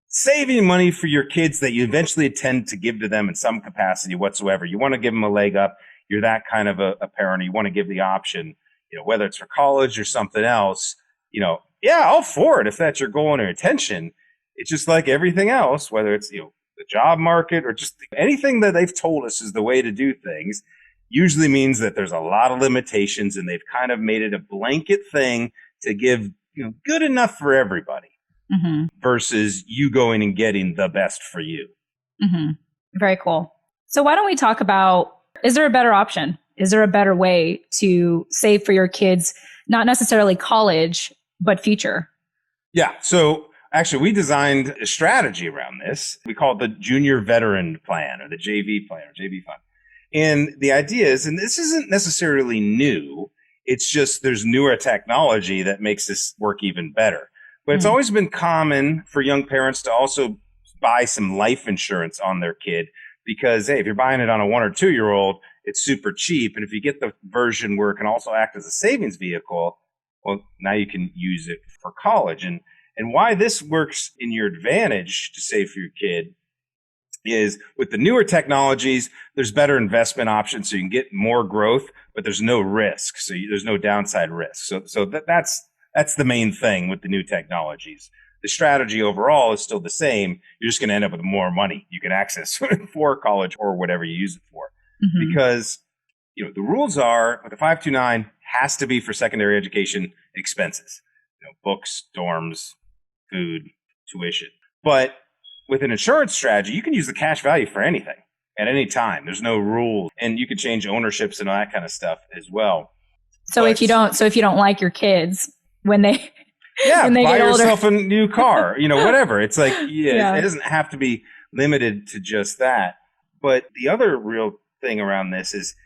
saving money for your kids that you eventually intend to give to them in some capacity whatsoever, you want to give them a leg up. You're that kind of a parent. You want to give the option, whether it's for college or something else, yeah, all for it if that's your goal and your intention. It's just like everything else, whether it's, the job market or just anything that they've told us is the way to do things, usually means that there's a lot of limitations and they've kind of made it a blanket thing to give, good enough for everybody versus you going and getting the best for you. Very cool. So why don't we talk about, is there a better option? Is there a better way to save for your kids, not necessarily college, but future? Yeah. So actually, we designed a strategy around this. We call it the Junior Veteran Plan or the JV Plan or JV Fund. And the idea is, and this isn't necessarily new, it's just there's newer technology that makes this work even better. But it's always been common for young parents to also buy some life insurance on their kid because, hey, if you're buying it on a 1 or 2-year-old, it's super cheap. And if you get the version where it can also act as a savings vehicle, well, now you can use it for college. And why this works in your advantage to save for your kid is with the newer technologies, there's better investment options so you can get more growth, but there's no risk. So there's no downside risk. So that's the main thing with the new technologies. The strategy overall is still the same. You're just going to end up with more money you can access for college or whatever you use it for. Because, the rules are with the 529 has to be for secondary education expenses, books, dorms, food, tuition. But with an insurance strategy, you can use the cash value for anything at any time. There's no rules, and you can change ownerships and all that kind of stuff as well. So if you don't like your kids when they when they buy get older, yourself a new car, whatever. It's like it doesn't have to be limited to just that. But the other real thing around this is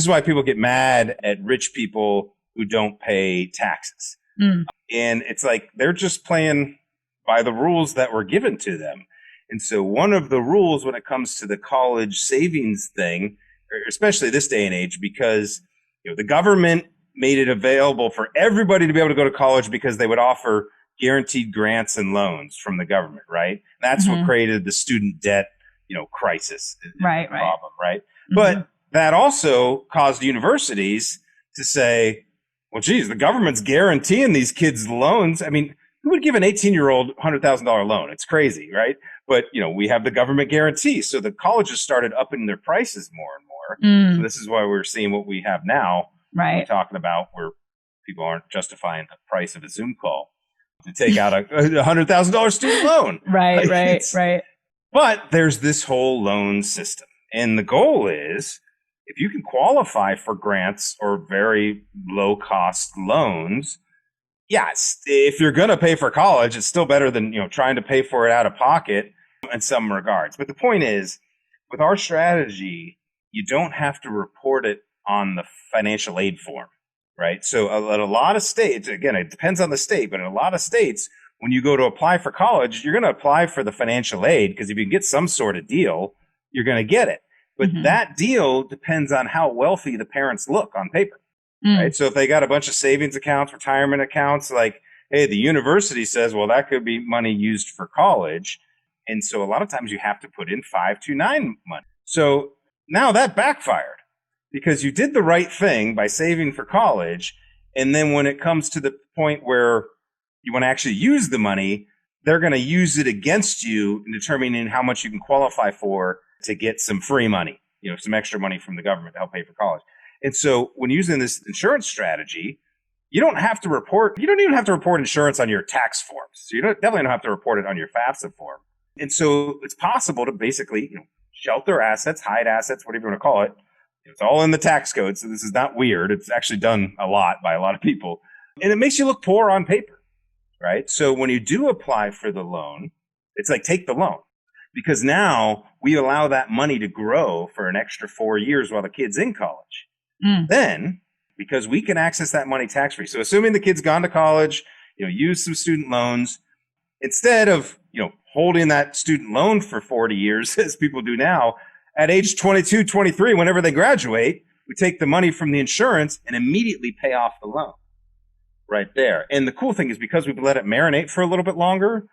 why people get mad at rich people who don't pay taxes. And it's like they're just playing by the rules that were given to them. And so one of the rules when it comes to the college savings thing, especially this day and age, because the government made it available for everybody to be able to go to college because they would offer guaranteed grants and loans from the government, right? That's what created the student debt, crisis problem, right? But that also caused universities to say, well, geez, the government's guaranteeing these kids loans. I mean, who would give an 18-year-old $100,000 loan? It's crazy, right? But, we have the government guarantee. So the colleges started upping their prices more and more. So this is why we're seeing what we have now. Right. We're talking about where people aren't justifying the price of a Zoom call to take out a $100,000 student loan. Right. But there's this whole loan system. And the goal is, if you can qualify for grants or very low cost loans, yes, if you're going to pay for college, it's still better than, trying to pay for it out of pocket in some regards. But the point is, with our strategy, you don't have to report it on the financial aid form, right? So at a lot of states, again, it depends on the state, but in a lot of states, when you go to apply for college, you're going to apply for the financial aid because if you get some sort of deal, you're going to get it. But that deal depends on how wealthy the parents look on paper. Right. So if they got a bunch of savings accounts, retirement accounts, like, hey, the university says, well, that could be money used for college. And so a lot of times you have to put in 529 money. So now that backfired because you did the right thing by saving for college. And then when it comes to the point where you want to actually use the money, they're going to use it against you in determining how much you can qualify for to get some free money, some extra money from the government to help pay for college. And so when using this insurance strategy, you don't even have to report insurance on your tax forms. So you definitely don't have to report it on your FAFSA form. And so it's possible to basically, shelter assets, hide assets, whatever you want to call it. It's all in the tax code. So this is not weird. It's actually done a lot by a lot of people. And it makes you look poor on paper, right? So when you do apply for the loan, it's like, take the loan. Because now we allow that money to grow for an extra 4 years while the kid's in college. Then, because we can access that money tax-free. So assuming the kid's gone to college, use some student loans, instead of, holding that student loan for 40 years, as people do now, at age 22, 23, whenever they graduate, We take the money from the insurance and immediately pay off the loan right there. And the cool thing is because we've let it marinate for a little bit longer,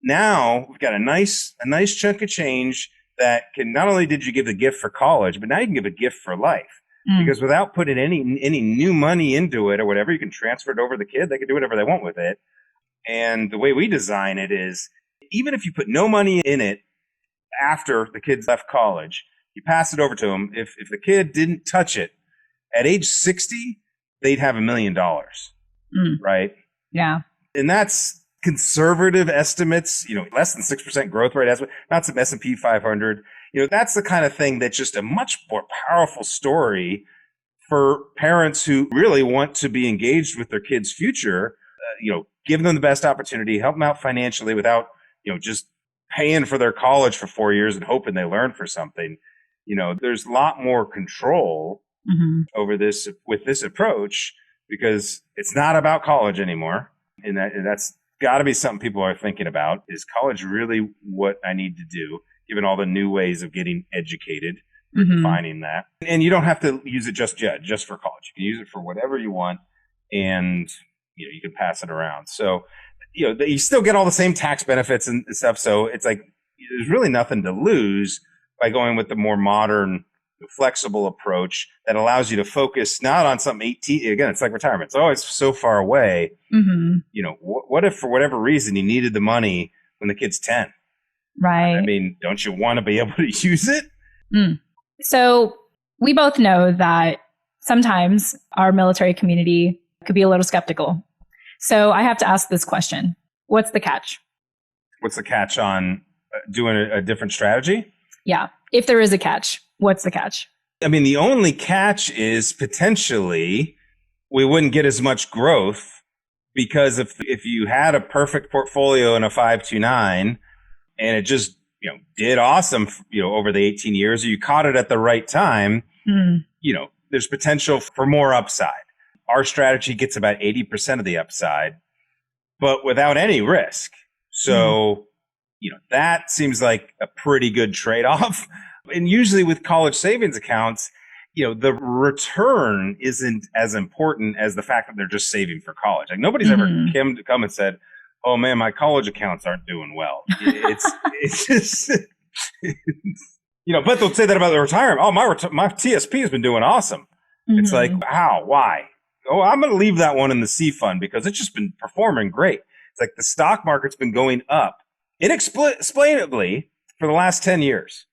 now we've got a nice chunk of change that can, not only did you give the gift for college, but now you can give a gift for life. Because without putting any new money into it or whatever, you can transfer it over to the kid. They can do whatever they want with it. And the way we design it is, even if you put no money in it after the kids left college, you pass it over to them. If the kid didn't touch it at age 60, they'd have $1 million, right? Yeah. And that's conservative estimates, less than 6% growth rate, not some S&P 500. That's the kind of thing that's just a much more powerful story for parents who really want to be engaged with their kids' future, give them the best opportunity, help them out financially without, just paying for their college for 4 years and hoping they learn for something. There's a lot more control over this with this approach because it's not about college anymore. And that's got to be something people are thinking about. Is college really what I need to do, given all the new ways of getting educated, defining that? And you don't have to use it just for college. You can use it for whatever you want, and you can pass it around. So, you still get all the same tax benefits and stuff. So it's like there's really nothing to lose by going with the more modern, flexible approach that allows you to focus not on something 18. Again, it's like retirement. It's always so far away. What if for whatever reason you needed the money when the kid's 10? Right. I mean, don't you want to be able to use it? So we both know that sometimes our military community could be a little skeptical. So I have to ask this question. What's the catch? What's the catch on doing a different strategy? Yeah. If there is a catch, what's the catch? I mean, the only catch is potentially we wouldn't get as much growth because if you had a perfect portfolio in a 529 and it just did awesome over the 18 years, or you caught it at the right time, there's potential for more upside. Our strategy gets about 80% of the upside, but without any risk. So, that seems like a pretty good trade-off. And usually with college savings accounts, the return isn't as important as the fact that they're just saving for college. Like nobody's ever come and said, "Oh man, my college accounts aren't doing well." It's just, but they'll say that about the retirement. Oh, my TSP has been doing awesome. It's like, how? Why? Oh, I'm going to leave that one in the C fund because it's just been performing great. It's like the stock market's been going up inexplicably for the last 10 years.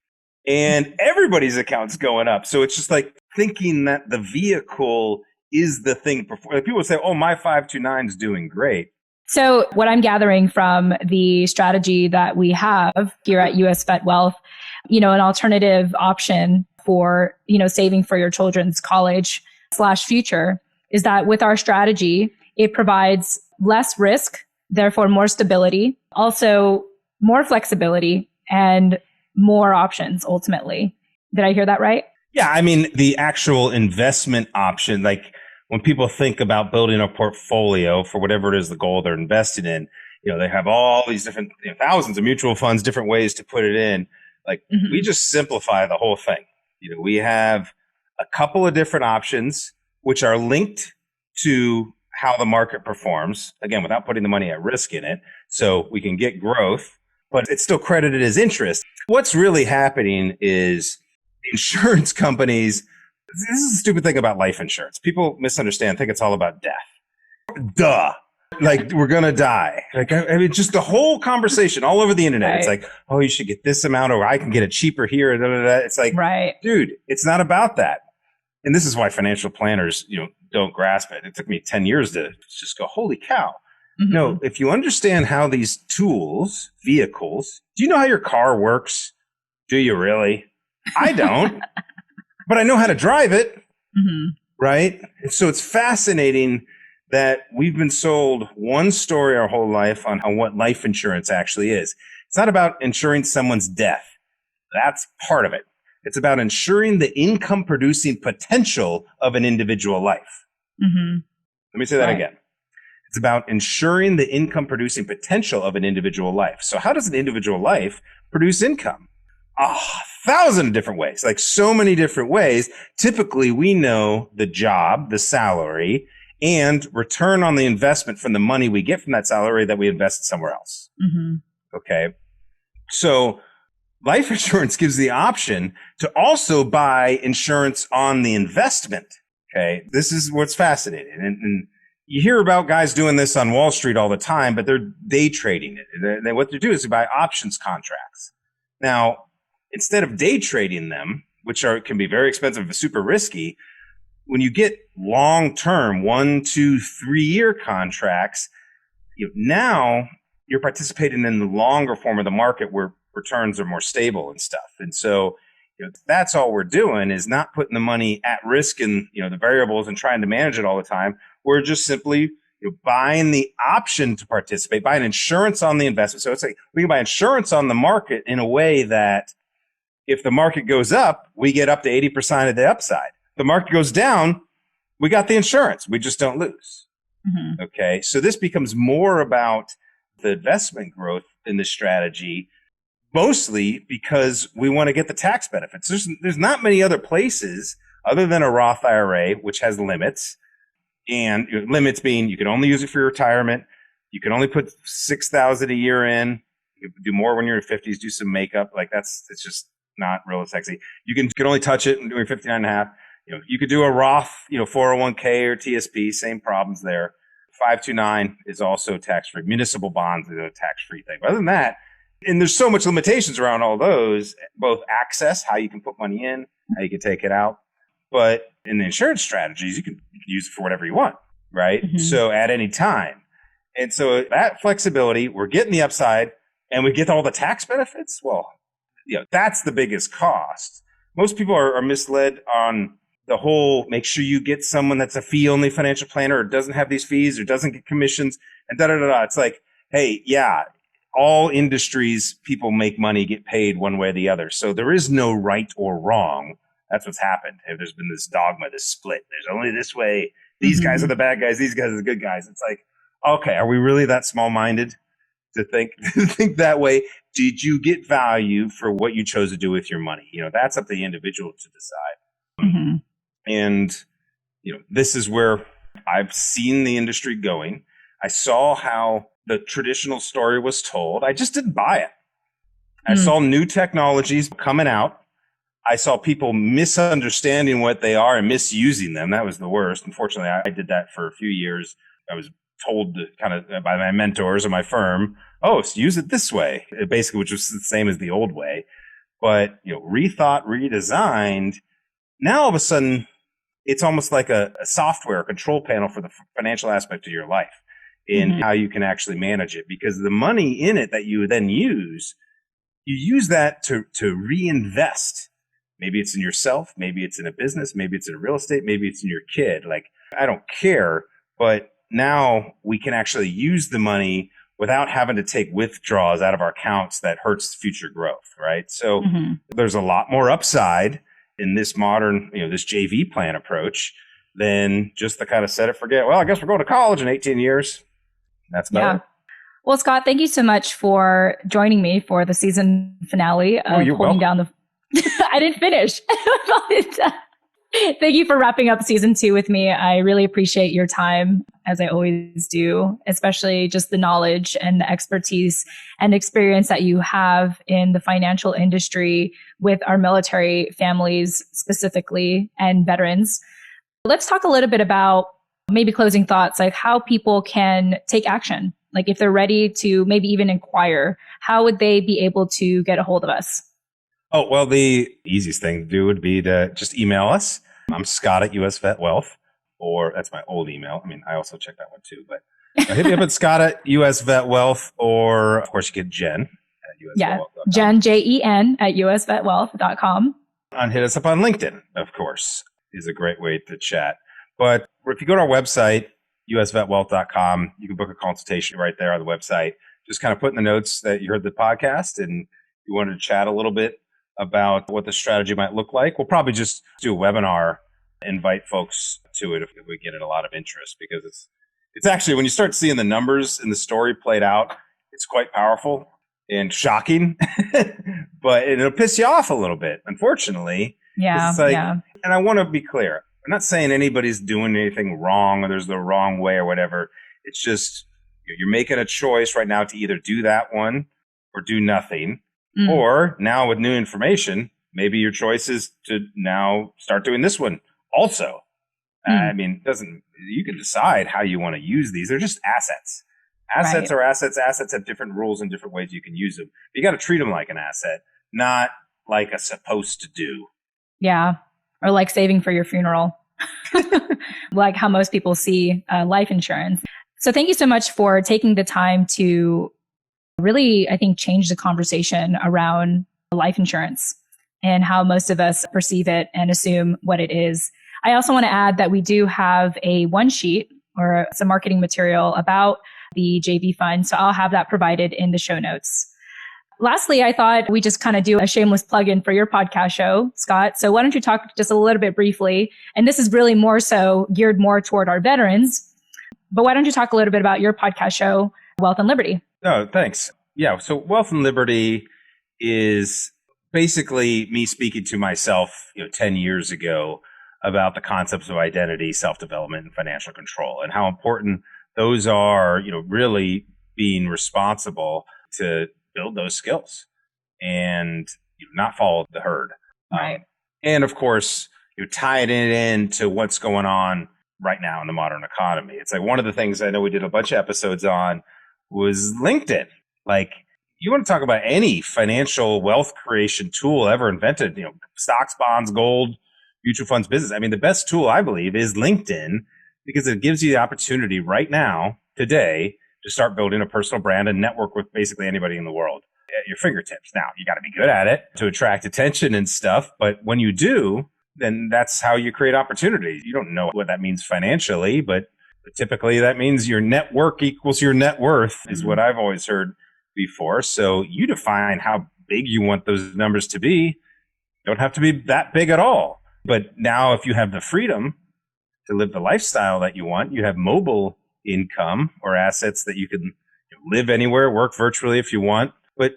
And everybody's account's going up. So it's just like thinking that the vehicle is the thing. People say, oh, my 529 is doing great. So what I'm gathering from the strategy that we have here at US VetWealth, an alternative option for, saving for your children's college/future is that with our strategy, it provides less risk, therefore more stability, also more flexibility and more options ultimately. Did I hear that right? Yeah. I mean, the actual investment option, like when people think about building a portfolio for whatever it is the goal they're invested in, they have all these different thousands of mutual funds, different ways to put it in. Like we just simplify the whole thing. We have a couple of different options which are linked to how the market performs, again, without putting the money at risk in it. So we can get growth, but it's still credited as interest. What's really happening is insurance companies, this is a stupid thing about life insurance. People misunderstand, think it's all about death. Duh. Like we're going to die. Like, I mean, just the whole conversation all over the internet. Right. It's like, oh, you should get this amount or I can get it cheaper here. Da, da, da. It's like, right. Dude, it's not about that. And this is why financial planners, don't grasp it. It took me 10 years to just go, holy cow. No, if you understand how these tools, vehicles, do you know how your car works? Do you really? I don't, but I know how to drive it. Right. And so it's fascinating that we've been sold one story our whole life on what life insurance actually is. It's not about insuring someone's death. That's part of it. It's about ensuring the income producing potential of an individual life. Let me say that again. It's about ensuring the income producing potential of an individual life. So how does an individual life produce income? 1,000 different ways, like so many different ways. Typically, we know the job, the salary, and return on the investment from the money we get from that salary that we invested somewhere else. Mm-hmm. Okay. So life insurance gives the option to also buy insurance on the investment. Okay. This is what's fascinating. And you hear about guys doing this on Wall Street all the time, but they're day trading it. What they do is they buy options contracts. Now, instead of day trading them, which can be very expensive and super risky, when you get long-term 1, 2, 3-year contracts, now you're participating in the longer form of the market where returns are more stable and stuff. And so that's all we're doing, is not putting the money at risk in the variables and trying to manage it all the time. We're just simply buying the option to participate, buying insurance on the investment. So it's like we can buy insurance on the market in a way that if the market goes up, we get up to 80% of the upside. If the market goes down, we got the insurance. We just don't lose. Mm-hmm. Okay. So this becomes more about the investment growth in the strategy, mostly because we want to get the tax benefits. There's not many other places other than a Roth IRA, which has limits. And limits being you can only use it for your retirement. You can only put $6,000 a year in. You can do more when you're in your 50s, do some makeup. Like it's just not real sexy. You can only touch it when you're 59 and a half. You could do a Roth, 401k or TSP, same problems there. 529 is also tax-free. Municipal bonds is a tax-free thing. But other than that, and there's so much limitations around all those, both access, how you can put money in, how you can take it out. But in the insurance strategies, you can use it for whatever you want, right? Mm-hmm. So at any time. And so that flexibility, we're getting the upside and we get all the tax benefits. Well, that's the biggest cost. Most people are misled on the whole, make sure you get someone that's a fee-only financial planner or doesn't have these fees or doesn't get commissions and da-da-da-da. It's like, hey, yeah, all industries, people make money, get paid one way or the other. So there is no right or wrong. That's what's happened. There's been this dogma, this split. There's only this way. These guys are the bad guys. These guys are the good guys. It's like, okay, are we really that small-minded to think that way? Did you get value for what you chose to do with your money? That's up to the individual to decide. Mm-hmm. And, this is where I've seen the industry going. I saw how the traditional story was told. I just didn't buy it. I saw new technologies coming out. I saw people misunderstanding what they are and misusing them. That was the worst. Unfortunately, I did that for a few years. I was told by my mentors or my firm, use it this way, basically, which was the same as the old way. But, rethought, redesigned. Now, all of a sudden, it's almost like a software, a control panel for the financial aspect of your life and how you can actually manage it. Because the money in it that you then you use that to reinvest. Maybe it's in yourself. Maybe it's in a business. Maybe it's in real estate. Maybe it's in your kid. Like, I don't care. But now we can actually use the money without having to take withdrawals out of our accounts that hurts future growth, right? So there's a lot more upside in this modern, this JV plan approach than just the kind of set it, forget. Well, I guess we're going to college in 18 years. That's better. Yeah. Well, Scott, thank you so much for joining me for the season finale of Holding welcome. Down the... I didn't finish. Thank you for wrapping up season 2 with me. I really appreciate your time, as I always do, especially just the knowledge and the expertise and experience that you have in the financial industry with our military families specifically and veterans. Let's talk a little bit about maybe closing thoughts, like how people can take action. Like if they're ready to maybe even inquire, how would they be able to get a hold of us? Oh, well, the easiest thing to do would be to just email us. I'm Scott at US VetWealth, or that's my old email. I mean, I also check that one too, but hit me up at Scott at US VetWealth, or of course you get Jen at USVetWealth.com. Jen, Jen at USVetWealth.com. And hit us up on LinkedIn, of course, is a great way to chat. But if you go to our website, USVetWealth.com, you can book a consultation right there on the website. Just kind of put in the notes that you heard the podcast and you wanted to chat a little bit about what the strategy might look like. We'll probably just do a webinar, invite folks to it if we get a lot of interest, because it's actually, when you start seeing the numbers and the story played out, it's quite powerful. and shocking, but it'll piss you off a little bit, unfortunately. Yeah. It's like, Yeah. and I want to be clear. I'm not saying anybody's doing anything wrong or there's the wrong way or whatever. It's just you're making a choice right now to either do that one or do nothing. Or now with new information, maybe your choice is to now start doing this one also. I mean, you can decide how you want to use these. They're just assets. Assets are assets. Assets have different rules and different ways you can use them. But you got to treat them like an asset, not like a supposed to do. Yeah. Or like saving for your funeral, like how most people see life insurance. So thank you so much for taking the time to really, I think, change the conversation around life insurance and how most of us perceive it and assume what it is. I also want to add that we do have a one sheet or some marketing material about the JV fund. So I'll have that provided in the show notes. Lastly, I thought we just kind of do a shameless plug-in for your podcast show, Scott. So why don't you talk just a little bit briefly? And this is really more so geared more toward our veterans. But why don't you talk a little bit about your podcast show, Wealth and Liberty? Oh, thanks. Yeah. So Wealth and Liberty is basically me speaking to myself, 10 years ago about the concepts of identity, self-development, and financial control, and how important those are, really being responsible to build those skills and not follow the herd. Right. And of course, tying it into what's going on right now in the modern economy. It's like one of the things I know we did a bunch of episodes on was LinkedIn. Like, you want to talk about any financial wealth creation tool ever invented, stocks, bonds, gold, mutual funds, business. I mean, the best tool, I believe, is LinkedIn, because it gives you the opportunity right now, today, to start building a personal brand and network with basically anybody in the world at your fingertips. Now, you got to be good at it to attract attention and stuff. But when you do, then that's how you create opportunities. You don't know what that means financially, but typically that means your network equals your net worth is what I've always heard before. So you define how big you want those numbers to be. Don't have to be that big at all. But now if you have the freedom to live the lifestyle that you want, you have mobile income or assets that you can live anywhere, work virtually if you want, but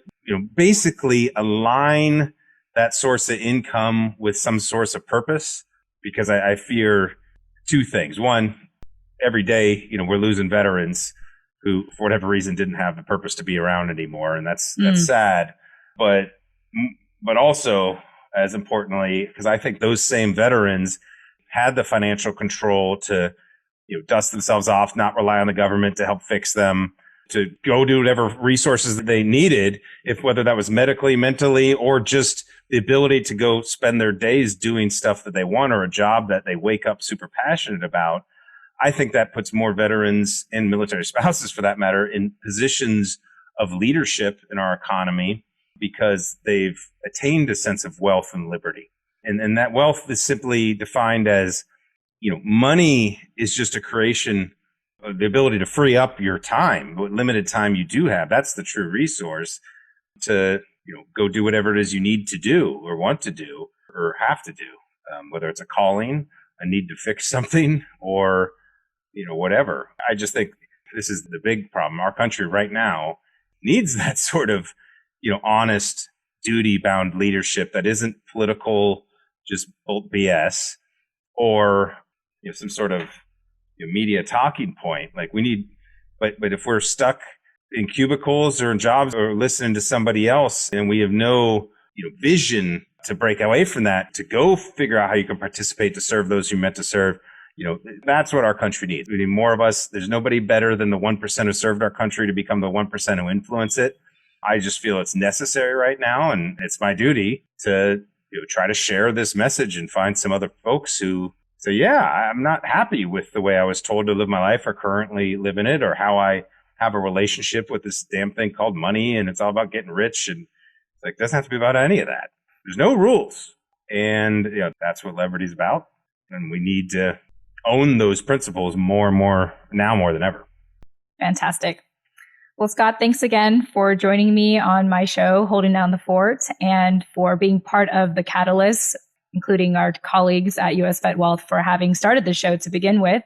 basically align that source of income with some source of purpose, because I fear two things. One, every day, we're losing veterans who, for whatever reason, didn't have the purpose to be around anymore. And that's sad. But also, as importantly, because I think those same veterans had the financial control to dust themselves off, not rely on the government to help fix them, to go do whatever resources that they needed, if whether that was medically, mentally, or just the ability to go spend their days doing stuff that they want or a job that they wake up super passionate about. I think that puts more veterans and military spouses, for that matter, in positions of leadership in our economy because they've attained a sense of wealth and liberty. And that wealth is simply defined as, money is just a creation of the ability to free up your time, what limited time you do have. That's the true resource to, go do whatever it is you need to do or want to do or have to do, whether it's a calling, a need to fix something, or, whatever. I just think this is the big problem. Our country right now needs that sort of, honest, duty-bound leadership that isn't political, just BS, or some sort of media talking point. Like we need, but if we're stuck in cubicles or in jobs or listening to somebody else, and we have no vision to break away from that, to go figure out how you can participate to serve those you meant to serve, that's what our country needs. We need more of us. There's nobody better than the 1% who served our country to become the 1% who influence it. I just feel it's necessary right now, and it's my duty to try to share this message and find some other folks who say, yeah, I'm not happy with the way I was told to live my life or currently live in it, or how I have a relationship with this damn thing called money, and it's all about getting rich. And it's like, it doesn't have to be about any of that. There's no rules. And that's what Liberty's about. And we need to own those principles more and more now, more than ever. Fantastic. Well, Scott, thanks again for joining me on my show, Holding Down the Fort, and for being part of the catalyst, including our colleagues at US VetWealth for having started the show to begin with.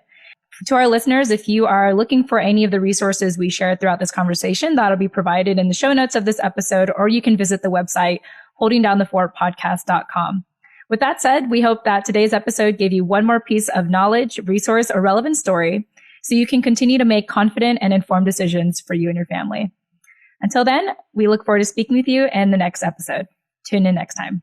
To our listeners, if you are looking for any of the resources we shared throughout this conversation, that'll be provided in the show notes of this episode, or you can visit the website holdingdownthefortpodcast.com. With that said, we hope that today's episode gave you one more piece of knowledge, resource, or relevant story so you can continue to make confident and informed decisions for you and your family. Until then, we look forward to speaking with you in the next episode. Tune in next time.